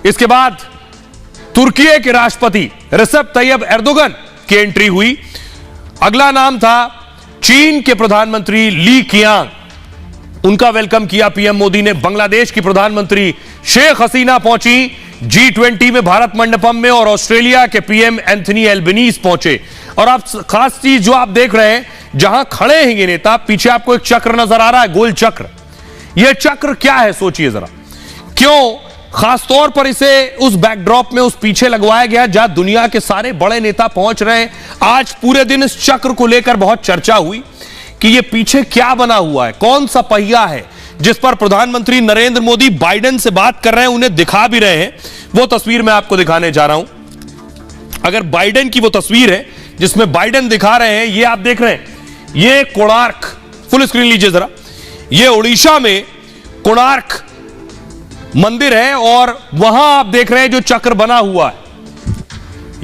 [SPEAKER 1] इसके बाद तुर्की के राष्ट्रपति रेसेप तैयब एर्दोगन की एंट्री हुई। अगला नाम था चीन के प्रधानमंत्री ली कियांग, उनका वेलकम किया पीएम मोदी ने। बांग्लादेश की प्रधानमंत्री शेख हसीना पहुंची G20 में भारत मंडपम में, और ऑस्ट्रेलिया के पीएम एंथनी एल्बनीज पहुंचे। और आप खास चीज जो आप देख रहे हैं, जहां खड़े हैं ये नेता, पीछे आपको एक चक्र नजर आ रहा है, गोल चक्र। यह चक्र क्या है सोचिए जरा, क्यों खासतौर पर इसे उस बैकड्रॉप में उस पीछे लगवाया गया जहां दुनिया के सारे बड़े नेता पहुंच रहे हैं। आज पूरे दिन इस चक्र को लेकर बहुत चर्चा हुई कि यह पीछे क्या बना हुआ है, कौन सा पहिया है जिस पर प्रधानमंत्री नरेंद्र मोदी बाइडेन से बात कर रहे हैं, उन्हें दिखा भी रहे हैं। वो तस्वीर मैं आपको दिखाने जा रहा हूं। अगर बाइडेन की वो तस्वीर है जिसमें बाइडेन दिखा रहे हैं, ये आप देख रहे हैं, ये कोणार्क, फुल स्क्रीन लीजिए जरा, ये उड़ीसा में कोणार्क मंदिर है और वहां आप देख रहे हैं जो चक्र बना हुआ है,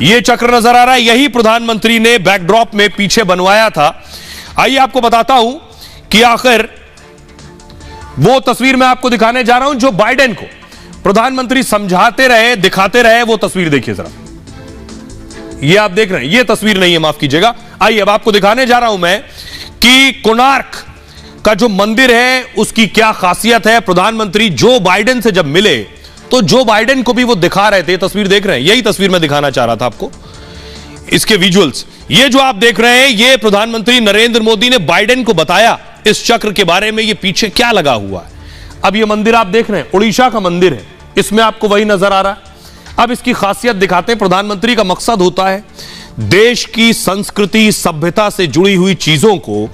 [SPEAKER 1] ये चक्र नजर आ रहा है, यही प्रधानमंत्री ने बैकड्रॉप में पीछे बनवाया था। आइए आपको बताता हूं कि आखिर वो तस्वीर मैं आपको दिखाने जा रहा हूं जो बाइडेन को प्रधानमंत्री समझाते रहे, दिखाते रहे। वो तस्वीर देखिए जरा, ये आप देख रहे हैं, ये तस्वीर नहीं है, माफ कीजिएगा। आइए अब आपको दिखाने जा रहा हूं मैं कि कोणार्क का जो मंदिर है उसकी क्या खासियत है। प्रधानमंत्री जो बाइडेन से जब मिले तो जो बाइडेन को भी वो दिखा रहे थे, तस्वीर देख रहे हैं, यही तस्वीर मैं दिखाना चाह रहा था आपको, इसके विजुअल्स। ये जो आप देख रहे हैं, ये प्रधानमंत्री नरेंद्र मोदी ने बाइडेन को बताया इस चक्र के बारे में, ये पीछे क्या लगा हुआ है। अब ये मंदिर आप देख रहे हैं, उड़ीसा का मंदिर है, इसमें आपको वही नजर आ रहा है। अब इसकी खासियत दिखाते हैं। प्रधानमंत्री का मकसद होता है देश की संस्कृति सभ्यता से जुड़ी हुई चीजों को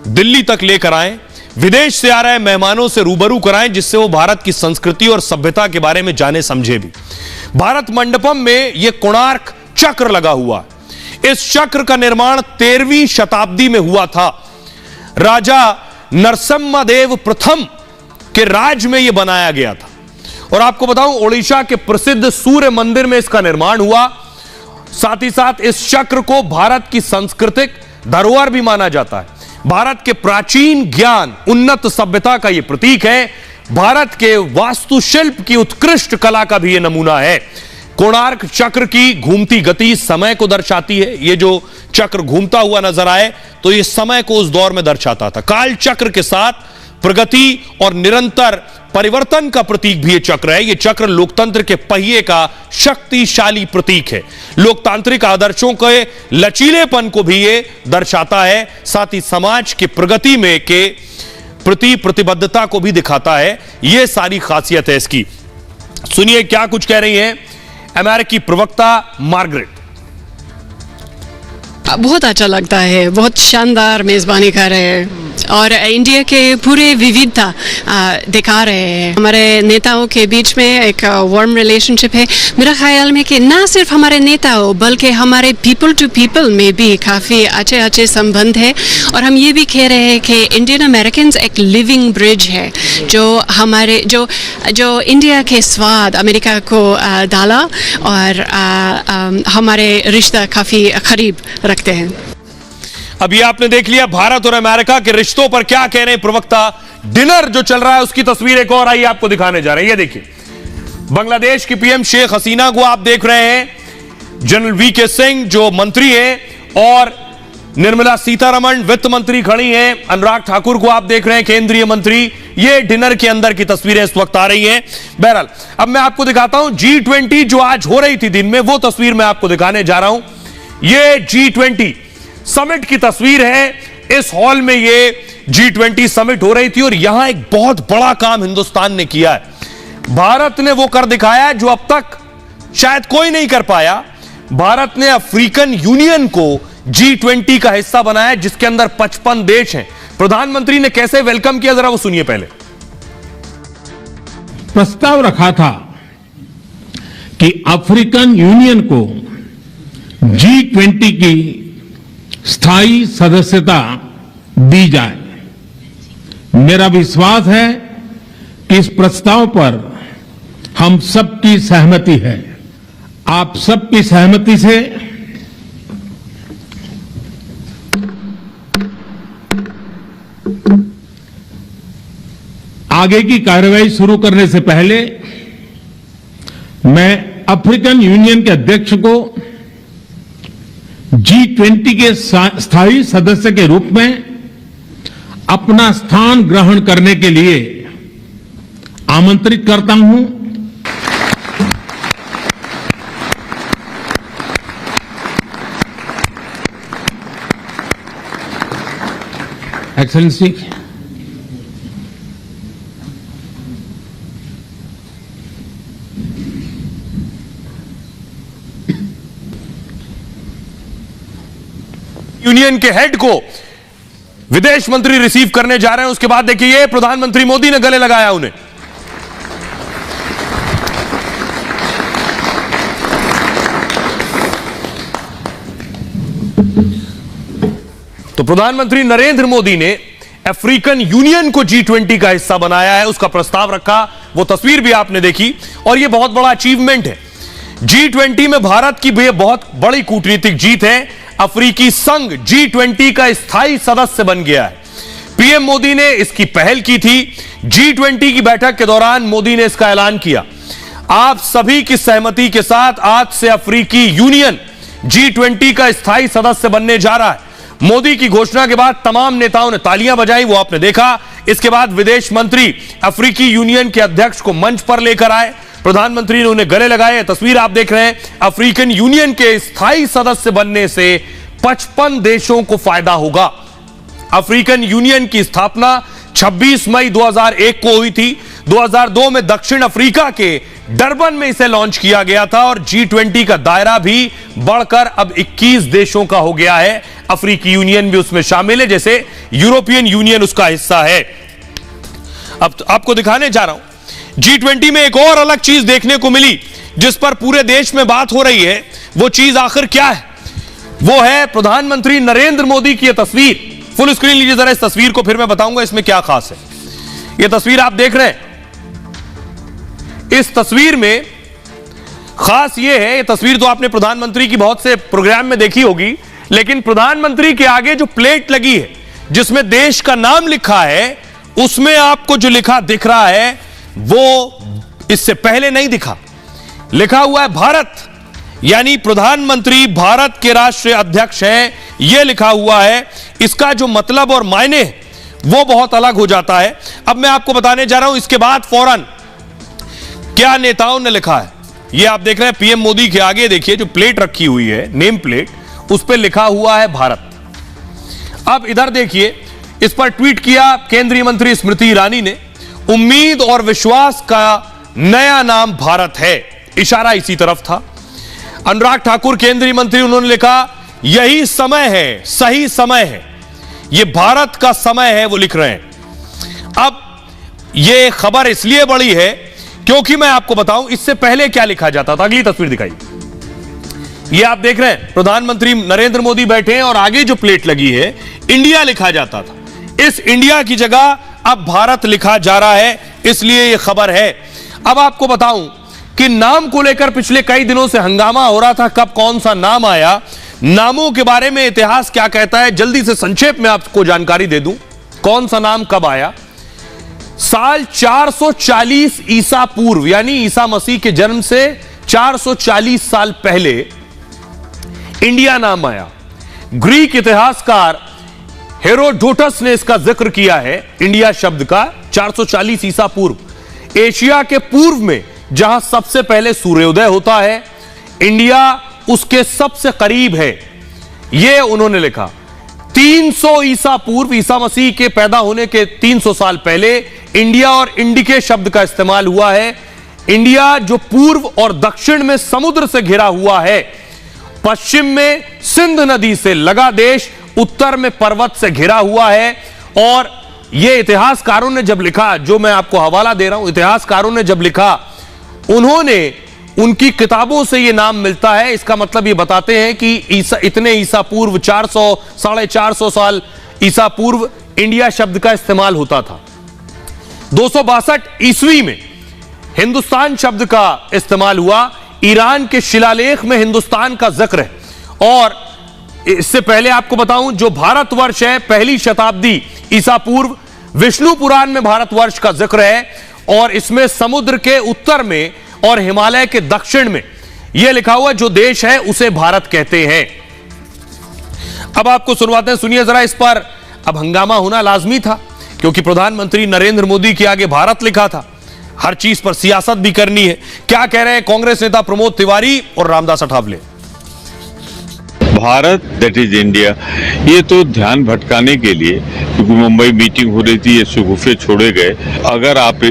[SPEAKER 1] दिल्ली तक लेकर आए, विदेश से आ रहे मेहमानों से रूबरू कराएं, जिससे वो भारत की संस्कृति और सभ्यता के बारे में जाने समझे भी। भारत मंडपम में यह कोणार्क चक्र लगा हुआ, इस चक्र का निर्माण 13वीं शताब्दी में हुआ था। राजा नरसिम्हादेव प्रथम के राज में यह बनाया गया था। और आपको बताऊं, ओडिशा के प्रसिद्ध सूर्य मंदिर में इसका निर्माण हुआ। साथ ही साथ इस चक्र को भारत की सांस्कृतिक धरोहर भी माना जाता है। भारत के प्राचीन ज्ञान, उन्नत सभ्यता का यह प्रतीक है। भारत के वास्तुशिल्प की उत्कृष्ट कला का भी यह नमूना है। कोणार्क चक्र की घूमती गति समय को दर्शाती है। यह जो चक्र घूमता हुआ नजर आए तो यह समय को उस दौर में दर्शाता था। काल चक्र के साथ प्रगति और निरंतर परिवर्तन का प्रतीक भी यह चक्र है। यह चक्र लोकतंत्र के पहिए का शक्तिशाली प्रतीक है। लोकतांत्रिक आदर्शों के लचीलेपन को भी यह दर्शाता है, साथ ही समाज की प्रगति में के प्रति प्रतिबद्धता को भी दिखाता है। यह सारी खासियत है इसकी। सुनिए क्या कुछ कह रही हैं अमेरिकी प्रवक्ता मार्गरेट।
[SPEAKER 3] बहुत अच्छा लगता है, बहुत शानदार मेज़बानी कर रहे हैं और इंडिया के पूरे विविधता दिखा रहे हैं। हमारे नेताओं के बीच में एक वार्म रिलेशनशिप है। मेरा ख्याल में कि ना सिर्फ हमारे नेताओं बल्कि हमारे पीपल टू पीपल में भी काफ़ी अच्छे अच्छे संबंध है। और हम ये भी कह रहे हैं कि इंडियन अमेरिकन एक लिविंग ब्रिज है जो हमारे जो इंडिया के स्वाद अमेरिका को डाला और हमारे रिश्ता काफ़ी करीब रखते हैं।
[SPEAKER 1] अभी आपने देख लिया भारत और अमेरिका के रिश्तों पर क्या कह रहे हैं प्रवक्ता। डिनर जो चल रहा है उसकी तस्वीर एक और आई आपको दिखाने जा रहे हैं। ये देखिए, बांग्लादेश की पीएम शेख हसीना को आप देख रहे हैं, जनरल वीके सिंह जो मंत्री हैं और निर्मला सीतारमण वित्त मंत्री खड़ी हैं, अनुराग ठाकुर को आप देख रहे हैं केंद्रीय मंत्री। ये डिनर के अंदर की तस्वीरें इस वक्त आ रही हैं। बहरहाल अब मैं आपको दिखाता हूं G20 जो आज हो रही थी दिन में, वो तस्वीर मैं आपको दिखाने जा रहा हूं। ये G20 समिट की तस्वीर है। इस हॉल में ये G20 समिट हो रही थी और यहां एक बहुत बड़ा काम हिंदुस्तान ने किया है। भारत ने वो कर दिखाया है जो अब तक शायद कोई नहीं कर पाया। भारत ने अफ्रीकन यूनियन को G20 का हिस्सा बनाया जिसके अंदर 55 देश हैं। प्रधानमंत्री ने कैसे वेलकम किया जरा वो सुनिए। पहले
[SPEAKER 17] प्रस्ताव रखा था कि अफ्रीकन यूनियन को G20 की स्थायी सदस्यता दी जाए। मेरा विश्वास है कि इस प्रस्ताव पर हम सबकी सहमति है। आप सबकी सहमति से आगे की कार्रवाई शुरू करने से पहले मैं अफ्रीकन यूनियन के अध्यक्ष को G20 के स्थायी सदस्य के रूप में अपना स्थान ग्रहण करने के लिए आमंत्रित करता हूं। एक्सेलेंसी,
[SPEAKER 1] यूनियन के हेड को विदेश मंत्री रिसीव करने जा रहे हैं। उसके बाद देखिए प्रधानमंत्री मोदी ने गले लगाया उन्हें। तो प्रधानमंत्री नरेंद्र मोदी ने अफ्रीकन यूनियन को G20 का हिस्सा बनाया है, उसका प्रस्ताव रखा। वो तस्वीर भी आपने देखी और यह बहुत बड़ा अचीवमेंट है। G20 में भारत की बहुत बड़ी कूटनीतिक जीत है। अफ्रीकी संघ G20 का स्थायी सदस्य बन गया है। पीएम मोदी ने इसकी पहल की थी। G20 की बैठक के दौरान मोदी ने इसका ऐलान किया। आप सभी की सहमति के साथ आज से अफ्रीकी यूनियन G20 का स्थायी सदस्य बनने जा रहा है। मोदी की घोषणा के बाद तमाम नेताओं ने तालियां बजाई, वो आपने देखा। इसके बाद विदेश मंत्री अफ्रीकी यूनियन के अध्यक्ष को मंच पर लेकर आए। प्रधानमंत्री ने उन्हें गले लगाए। तस्वीर आप देख रहे हैं। अफ्रीकन यूनियन के स्थायी सदस्य बनने से 55 देशों को फायदा होगा। अफ्रीकन यूनियन की स्थापना 26 मई 2001 को हुई थी। 2002 में दक्षिण अफ्रीका के डरबन में इसे लॉन्च किया गया था और G20 का दायरा भी बढ़कर अब 21 देशों का हो गया है। अफ्रीकी यूनियन भी उसमें शामिल है, जैसे यूरोपियन यूनियन उसका हिस्सा है। अब आपको दिखाने जा रहा हूं G20 में एक और अलग चीज देखने को मिली जिस पर पूरे देश में बात हो रही है। वो चीज आखिर क्या है? वो है प्रधानमंत्री नरेंद्र मोदी की यह तस्वीर। फुल स्क्रीन लीजिए जरा इस तस्वीर को, फिर मैं बताऊंगा इसमें क्या खास है। यह तस्वीर आप देख रहे हैं। इस तस्वीर में खास यह है, यह तस्वीर तो आपने प्रधानमंत्री की बहुत से प्रोग्राम में देखी होगी, लेकिन प्रधानमंत्री के आगे जो प्लेट लगी है जिसमें देश का नाम लिखा है, उसमें आपको जो लिखा दिख रहा है वो इससे पहले नहीं दिखा। लिखा हुआ है भारत, यानी प्रधानमंत्री भारत के राष्ट्रीय अध्यक्ष हैं, यह लिखा हुआ है। इसका जो मतलब और मायने वो बहुत अलग हो जाता है। अब मैं आपको बताने जा रहा हूं इसके बाद फौरन क्या नेताओं ने लिखा है। यह आप देख रहे हैं पीएम मोदी के आगे देखिए जो प्लेट रखी हुई है, नेम प्लेट, उस पर लिखा हुआ है भारत। अब इधर देखिए, इस पर ट्वीट किया केंद्रीय मंत्री स्मृति ईरानी ने, उम्मीद और विश्वास का नया नाम भारत है। इशारा इसी तरफ था। अनुराग ठाकुर केंद्रीय मंत्री, उन्होंने लिखा यही समय है, सही समय है, यह भारत का समय है, वो लिख रहे हैं। अब यह खबर इसलिए बड़ी है क्योंकि मैं आपको बताऊं इससे पहले क्या लिखा जाता था। अगली तस्वीर दिखाइए। यह आप देख रहे हैं प्रधानमंत्री नरेंद्र मोदी बैठे हैं और आगे जो प्लेट लगी है इंडिया लिखा जाता था। इस इंडिया की जगह अब भारत लिखा जा रहा है, इसलिए यह खबर है। अब आपको बताऊं कि नाम को लेकर पिछले कई दिनों से हंगामा हो रहा था, कब कौन सा नाम आया, नामों के बारे में इतिहास क्या कहता है, जल्दी से संक्षेप में आपको जानकारी दे दूं कौन सा नाम कब आया। साल 440 ईसा पूर्व, यानी ईसा मसीह के जन्म से 440 साल पहले इंडिया नाम आया। ग्रीक इतिहासकार हेरोडोटस ने इसका जिक्र किया है इंडिया शब्द का 440 ईसा पूर्व। एशिया के पूर्व में जहां सबसे पहले सूर्योदय होता है, इंडिया उसके सबसे करीब है, यह उन्होंने लिखा। 300 ईसा पूर्व, ईसा मसीह के पैदा होने के 300 साल पहले इंडिया और इंडिके शब्द का इस्तेमाल हुआ है। इंडिया जो पूर्व और दक्षिण में समुद्र से घिरा हुआ है, पश्चिम में सिंध नदी से लगा देश, उत्तर में पर्वत से घिरा हुआ है। और यह इतिहासकारों ने जब लिखा, जो मैं आपको हवाला दे रहा हूं, इतिहासकारों ने जब लिखा, उन्होंने उनकी किताबों से यह नाम मिलता है। इसका मतलब यह बताते हैं कि ईसा, इतने ईसा पूर्व 400 450 साल ईसा पूर्व इंडिया शब्द का इस्तेमाल होता था। 262 ईस्वी में हिंदुस्तान शब्द का इस्तेमाल हुआ। ईरान के शिलालेख में हिंदुस्तान का जिक्र है। और इससे पहले आपको बताऊं, जो भारतवर्ष है, पहली शताब्दी ईसा पूर्व, विष्णु पुराण में भारतवर्ष का जिक्र है और इसमें समुद्र के उत्तर में और हिमालय के दक्षिण में यह लिखा हुआ जो देश है उसे भारत कहते हैं। अब आपको सुनवाते हैं, सुनिए जरा इस पर। अब हंगामा होना लाजमी था क्योंकि प्रधानमंत्री नरेंद्र मोदी के आगे भारत लिखा था। हर चीज पर सियासत भी करनी है। क्या कह रहे हैं कांग्रेस नेता प्रमोद तिवारी और Ramdas Athawale?
[SPEAKER 15] Bharat that is India, ये तो ध्यान भटकाने के लिए, क्योंकि मुंबई मीटिंग हो रही थी, ये शगुफे छोड़े गए। अगर आप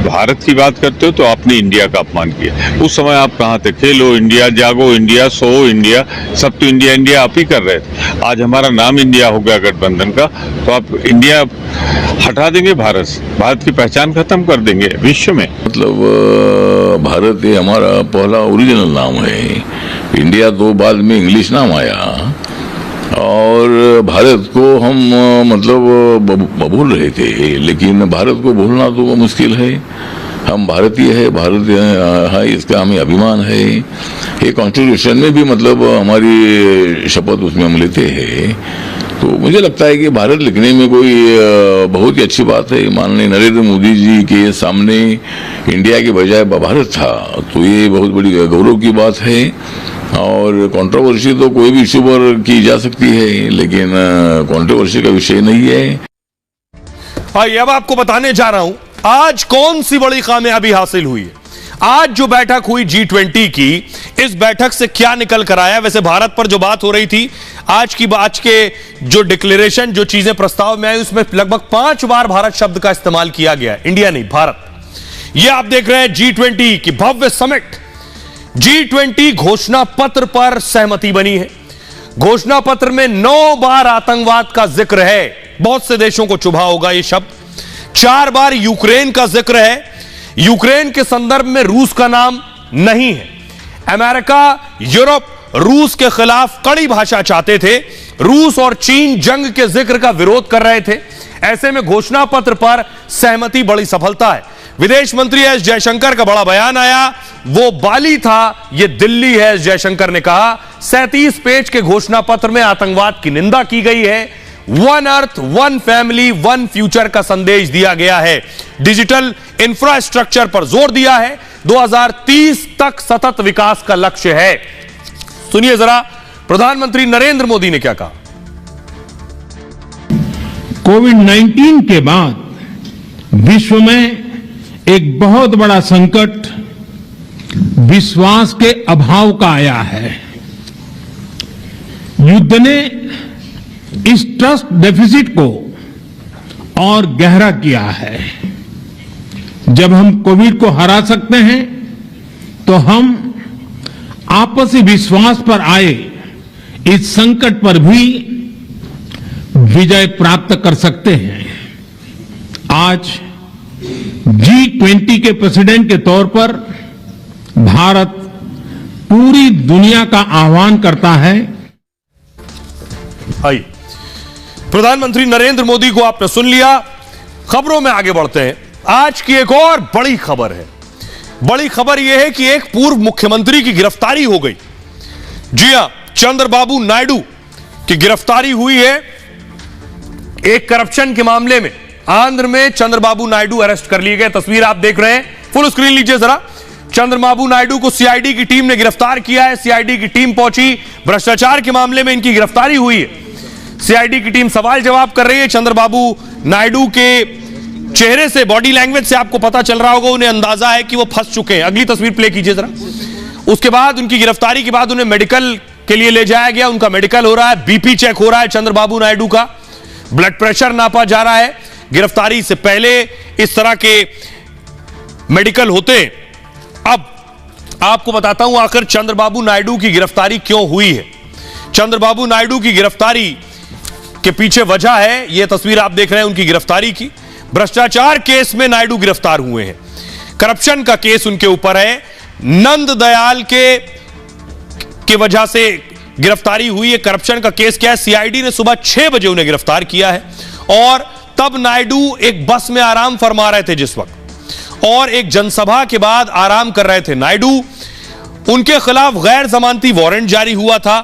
[SPEAKER 15] भारत की बात करते हो तो आपने इंडिया का अपमान किया। उस समय आप कहाँ थे? खेलो इंडिया, जागो इंडिया, सो इंडिया, सब तो इंडिया इंडिया आप ही कर रहे थे। आज हमारा नाम इंडिया हो गया गठबंधन का, तो आप इंडिया हटा देंगे भारत से, भारत की पहचान खत्म कर देंगे विश्व में।
[SPEAKER 18] मतलब भारत ये हमारा पहला ओरिजिनल नाम है। इंडिया तो बाद में इंग्लिश नाम आया और भारत को हम मतलब भूल रहे थे, लेकिन भारत को भूलना तो मुश्किल है। हम भारतीय है, भारत है, इसका हमें अभिमान है। ये कॉन्स्टिट्यूशन में भी मतलब हमारी शपथ उसमें हम लेते हैं। तो मुझे लगता है कि भारत लिखने में कोई बहुत ही अच्छी बात है। माननीय नरेंद्र मोदी जी के सामने इंडिया के बजाय भारत था, तो ये बहुत बड़ी गौरव की बात है। और कंट्रोवर्सी तो कोई भी इश्यू पर की जा सकती है, लेकिन कंट्रोवर्सी का विषय नहीं है।
[SPEAKER 1] अब आपको बताने जा रहा हूं आज कौन सी बड़ी कामयाबी हासिल हुई है। आज जो बैठक हुई G20 की, इस बैठक से क्या निकल कर आया? वैसे भारत पर जो बात हो रही थी, आज के जो डिक्लेरेशन, जो चीजें प्रस्ताव में आई, उसमें लगभग 5 बार भारत शब्द का इस्तेमाल किया गया है। इंडिया नहीं, भारत। यह आप देख रहे हैं G20 की भव्य समिट। G20 घोषणा पत्र पर सहमति बनी है। घोषणा पत्र में 9 बार आतंकवाद का जिक्र है। बहुत से देशों को चुभा होगा यह शब्द। 4 बार यूक्रेन का जिक्र है। यूक्रेन के संदर्भ में रूस का नाम नहीं है। अमेरिका, यूरोप रूस के खिलाफ कड़ी भाषा चाहते थे। रूस और चीन जंग के जिक्र का विरोध कर रहे थे। ऐसे में घोषणा पत्र पर सहमति बड़ी सफलता है। विदेश मंत्री एस जयशंकर का बड़ा बयान आया, वो बाली था, ये दिल्ली है। एस जयशंकर ने कहा 37 पेज के घोषणा पत्र में आतंकवाद की निंदा की गई है। One earth, one family, one future का संदेश दिया गया है। डिजिटल इंफ्रास्ट्रक्चर पर जोर दिया है। 2030 तक सतत विकास का लक्ष्य है। सुनिए जरा प्रधानमंत्री नरेंद्र मोदी ने क्या कहा।
[SPEAKER 17] कोविड-19 के बाद विश्व में एक बहुत बड़ा संकट विश्वास के अभाव का आया है। युद्ध ने इस ट्रस्ट डेफिसिट को और गहरा किया है। जब हम कोविड को हरा सकते हैं तो हम आपसी विश्वास पर आए इस संकट पर भी विजय प्राप्त कर सकते हैं। आज G20 के प्रेसिडेंट के तौर पर भारत पूरी दुनिया का आह्वान करता है।
[SPEAKER 1] आइए, प्रधानमंत्री नरेंद्र मोदी को आपने सुन लिया। खबरों में आगे बढ़ते हैं। आज की एक और बड़ी खबर है। बड़ी खबर यह है कि एक पूर्व मुख्यमंत्री की गिरफ्तारी हो गई। जी हां, चंद्रबाबू नायडू की गिरफ्तारी हुई है एक करप्शन के मामले में। आंध्र में चंद्रबाबू नायडू अरेस्ट कर लिए गए। तस्वीर आप देख रहे हैं, फुल स्क्रीन लीजिए जरा। चंद्रबाबू नायडू को सीआईडी की टीम ने गिरफ्तार किया है। सीआईडी की टीम पहुंची, भ्रष्टाचार के मामले में इनकी गिरफ्तारी हुई है। सीआईडी की टीम सवाल जवाब कर रही है। चंद्रबाबू नायडू के चेहरे से, बॉडी लैंग्वेज से आपको पता चल रहा होगा, उन्हें अंदाजा है कि वो फंस चुके हैं। अगली तस्वीर प्ले कीजिए जरा। उसके बाद उनकी गिरफ्तारी के बाद उन्हें मेडिकल के लिए ले जाया गया। उनका मेडिकल हो रहा है, बीपी चेक हो रहा है। चंद्रबाबू नायडू का ब्लड प्रेशर नापा जा रहा है। गिरफ्तारी से पहले इस तरह के मेडिकल होते। अब आपको बताता हूं आखिर चंद्रबाबू नायडू की गिरफ्तारी क्यों हुई है। चंद्रबाबू नायडू की गिरफ्तारी के पीछे वजह है, यह तस्वीर आप देख रहे हैं उनकी गिरफ्तारी की। भ्रष्टाचार केस में नायडू गिरफ्तार हुए हैं। करप्शन का केस उनके ऊपर है। नंद दयाल के वजह से गिरफ्तारी हुई है। करप्शन का केस क्या है? सीआईडी ने सुबह 6 बजे उन्हें गिरफ्तार किया है और तब नायडू एक बस में आराम फरमा रहे थे जिस वक्त, और एक जनसभा के बाद आराम कर रहे थे नायडू। उनके खिलाफ गैर जमानती वारंट जारी हुआ था।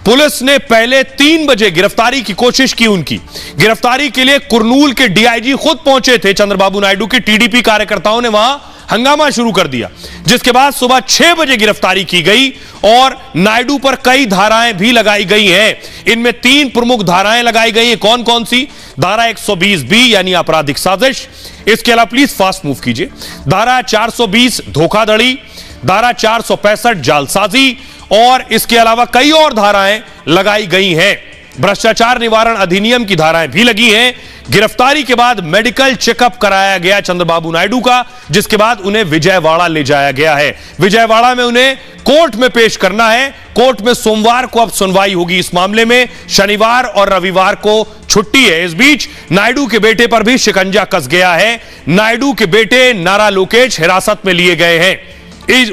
[SPEAKER 1] पुलिस ने पहले 3 बजे गिरफ्तारी की कोशिश की। उनकी गिरफ्तारी के लिए कुरनूल के डीआईजी खुद पहुंचे थे चंद्रबाबू नायडू के। टीडीपी कार्यकर्ताओं ने वहां हंगामा शुरू कर दिया, जिसके बाद सुबह 6 बजे गिरफ्तारी की गई और नायडू पर कई धाराएं भी लगाई गई हैं। इनमें 3 प्रमुख धाराएं लगाई गई हैं। कौन कौन सी? धारा 120B यानी आपराधिक साजिश, इसके अलावा प्लीज फास्ट मूव कीजिए, धारा 420 धोखाधड़ी, धारा 465 जालसाजी और इसके अलावा कई और धाराएं लगाई गई हैं। भ्रष्टाचार निवारण अधिनियम की धाराएं भी लगी हैं। गिरफ्तारी के बाद मेडिकल चेकअप कराया गया चंद्रबाबू नायडू का, जिसके बाद उन्हें विजयवाड़ा ले जाया गया है। विजयवाड़ा में उन्हें कोर्ट में पेश करना है। कोर्ट में सोमवार को अब सुनवाई होगी इस मामले में। शनिवार और रविवार को छुट्टी है। इस बीच नायडू के बेटे पर भी शिकंजा कस गया है। नायडू के बेटे नारा लोकेश हिरासत में लिए गए हैं।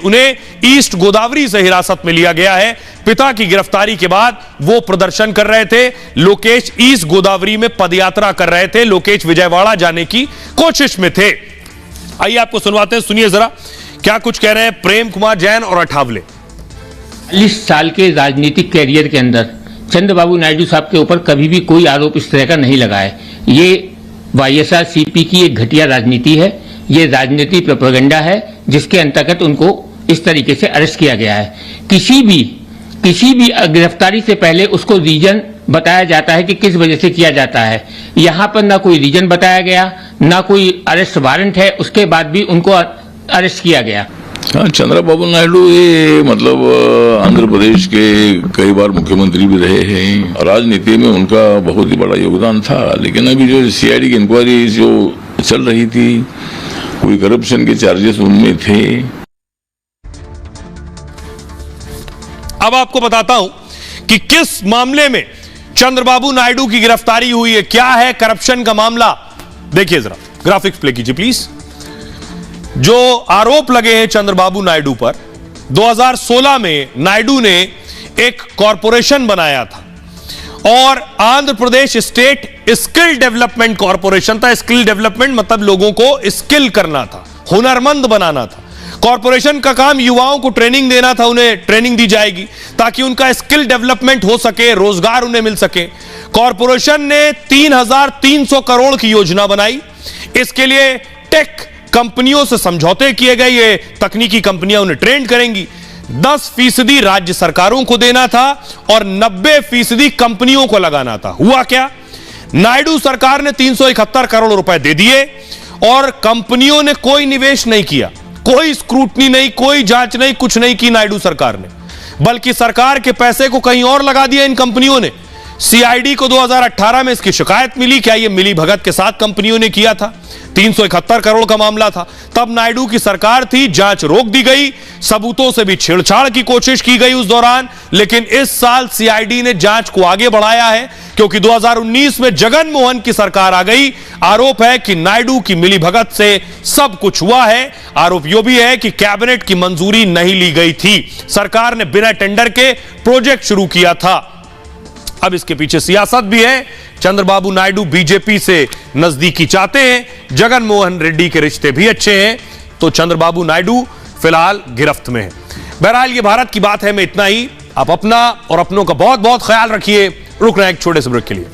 [SPEAKER 1] उन्हें ईस्ट गोदावरी से हिरासत में लिया गया है। पिता की गिरफ्तारी के बाद वो प्रदर्शन कर रहे थे। लोकेश ईस्ट गोदावरी में पदयात्रा कर रहे थे। लोकेश विजयवाड़ा जाने की कोशिश में थे। आइए आपको सुनवाते हैं, सुनिए जरा क्या कुछ कह रहे हैं प्रेम कुमार जैन और अठावले।
[SPEAKER 19] 40 साल के राजनीतिक कैरियर के अंदर चंद्रबाबू नायडू साहब के ऊपर कभी भी कोई आरोप इस तरह का नहीं लगा है। ये वाईएसआरसीपी की एक घटिया राजनीति है। ये राजनीति प्रोपेगेंडा है जिसके अंतर्गत उनको इस तरीके से अरेस्ट किया गया है। किसी भी गिरफ्तारी से पहले उसको रीजन बताया जाता है कि किस वजह से किया जाता है। यहाँ पर ना कोई रीजन बताया गया, ना कोई अरेस्ट वारंट है, उसके बाद भी उनको अरेस्ट किया गया।
[SPEAKER 18] हाँ, चंद्रबाबू नायडू ये मतलब आंध्र प्रदेश के कई बार मुख्यमंत्री भी रहे हैं। राजनीति में उनका बहुत ही बड़ा योगदान था। लेकिन अभी जो सीआईडी की इंक्वायरी जो चल रही थी, कोई करप्शन के चार्जेस उनमें थे।
[SPEAKER 1] अब आपको बताता हूं कि किस मामले में चंद्रबाबू नायडू की गिरफ्तारी हुई है। क्या है करप्शन का मामला? देखिए जरा ग्राफिक्स प्ले कीजिए प्लीज। जो आरोप लगे हैं चंद्रबाबू नायडू पर, 2016 में नायडू ने एक कॉरपोरेशन बनाया था और Andhra Pradesh state skill development corporation था। स्किल डेवलपमेंट मतलब लोगों को स्किल करना था, हुनरमंद बनाना था। कॉरपोरेशन का काम युवाओं को ट्रेनिंग देना था। उन्हें ट्रेनिंग दी जाएगी ताकि उनका स्किल डेवलपमेंट हो सके, रोजगार उन्हें मिल सके। कॉरपोरेशन ने 3300 करोड़ की योजना बनाई। इसके लिए टेक कंपनियों से समझौते किए गए। ये तकनीकी कंपनियां उन्हें ट्रेन करेंगी। 10% राज्य सरकारों को देना था और 90% कंपनियों को लगाना था। हुआ क्या? नायडू सरकार ने 371 करोड़ रुपए दे दिए और कंपनियों ने कोई निवेश नहीं किया, कोई स्क्रूटनी नहीं, कोई जांच नहीं, कुछ नहीं की नायडू सरकार ने, बल्कि सरकार के पैसे को कहीं और लगा दिया इन कंपनियों ने। सीआईडी को 2018 में इसकी शिकायत मिली। क्या यह मिली भगत के साथ कंपनियों ने किया था? 371 करोड़ का मामला था। तब नायडू की सरकार थी, जांच रोक दी गई, सबूतों से भी छेड़छाड़ की कोशिश की गई उस दौरान। लेकिन इस साल सीआईडी ने जांच को आगे बढ़ाया है क्योंकि 2019 में जगन मोहन की सरकार आ गई। आरोप है कि नायडू की मिलीभगत से सब कुछ हुआ है। आरोप यह भी है कि कैबिनेट की मंजूरी नहीं ली गई थी। सरकार ने बिना टेंडर के प्रोजेक्ट शुरू किया था। अब इसके पीछे सियासत भी है। चंद्रबाबू नायडू बीजेपी से नजदीकी चाहते हैं। जगन मोहन रेड्डी के रिश्ते भी अच्छे हैं। तो चंद्रबाबू नायडू फिलहाल गिरफ्त में है। बहरहाल ये भारत की बात है में इतना ही। आप अपना और अपनों का बहुत बहुत ख्याल रखिए। रुक रहे हैं एक छोटे से ब्रेक के लिए।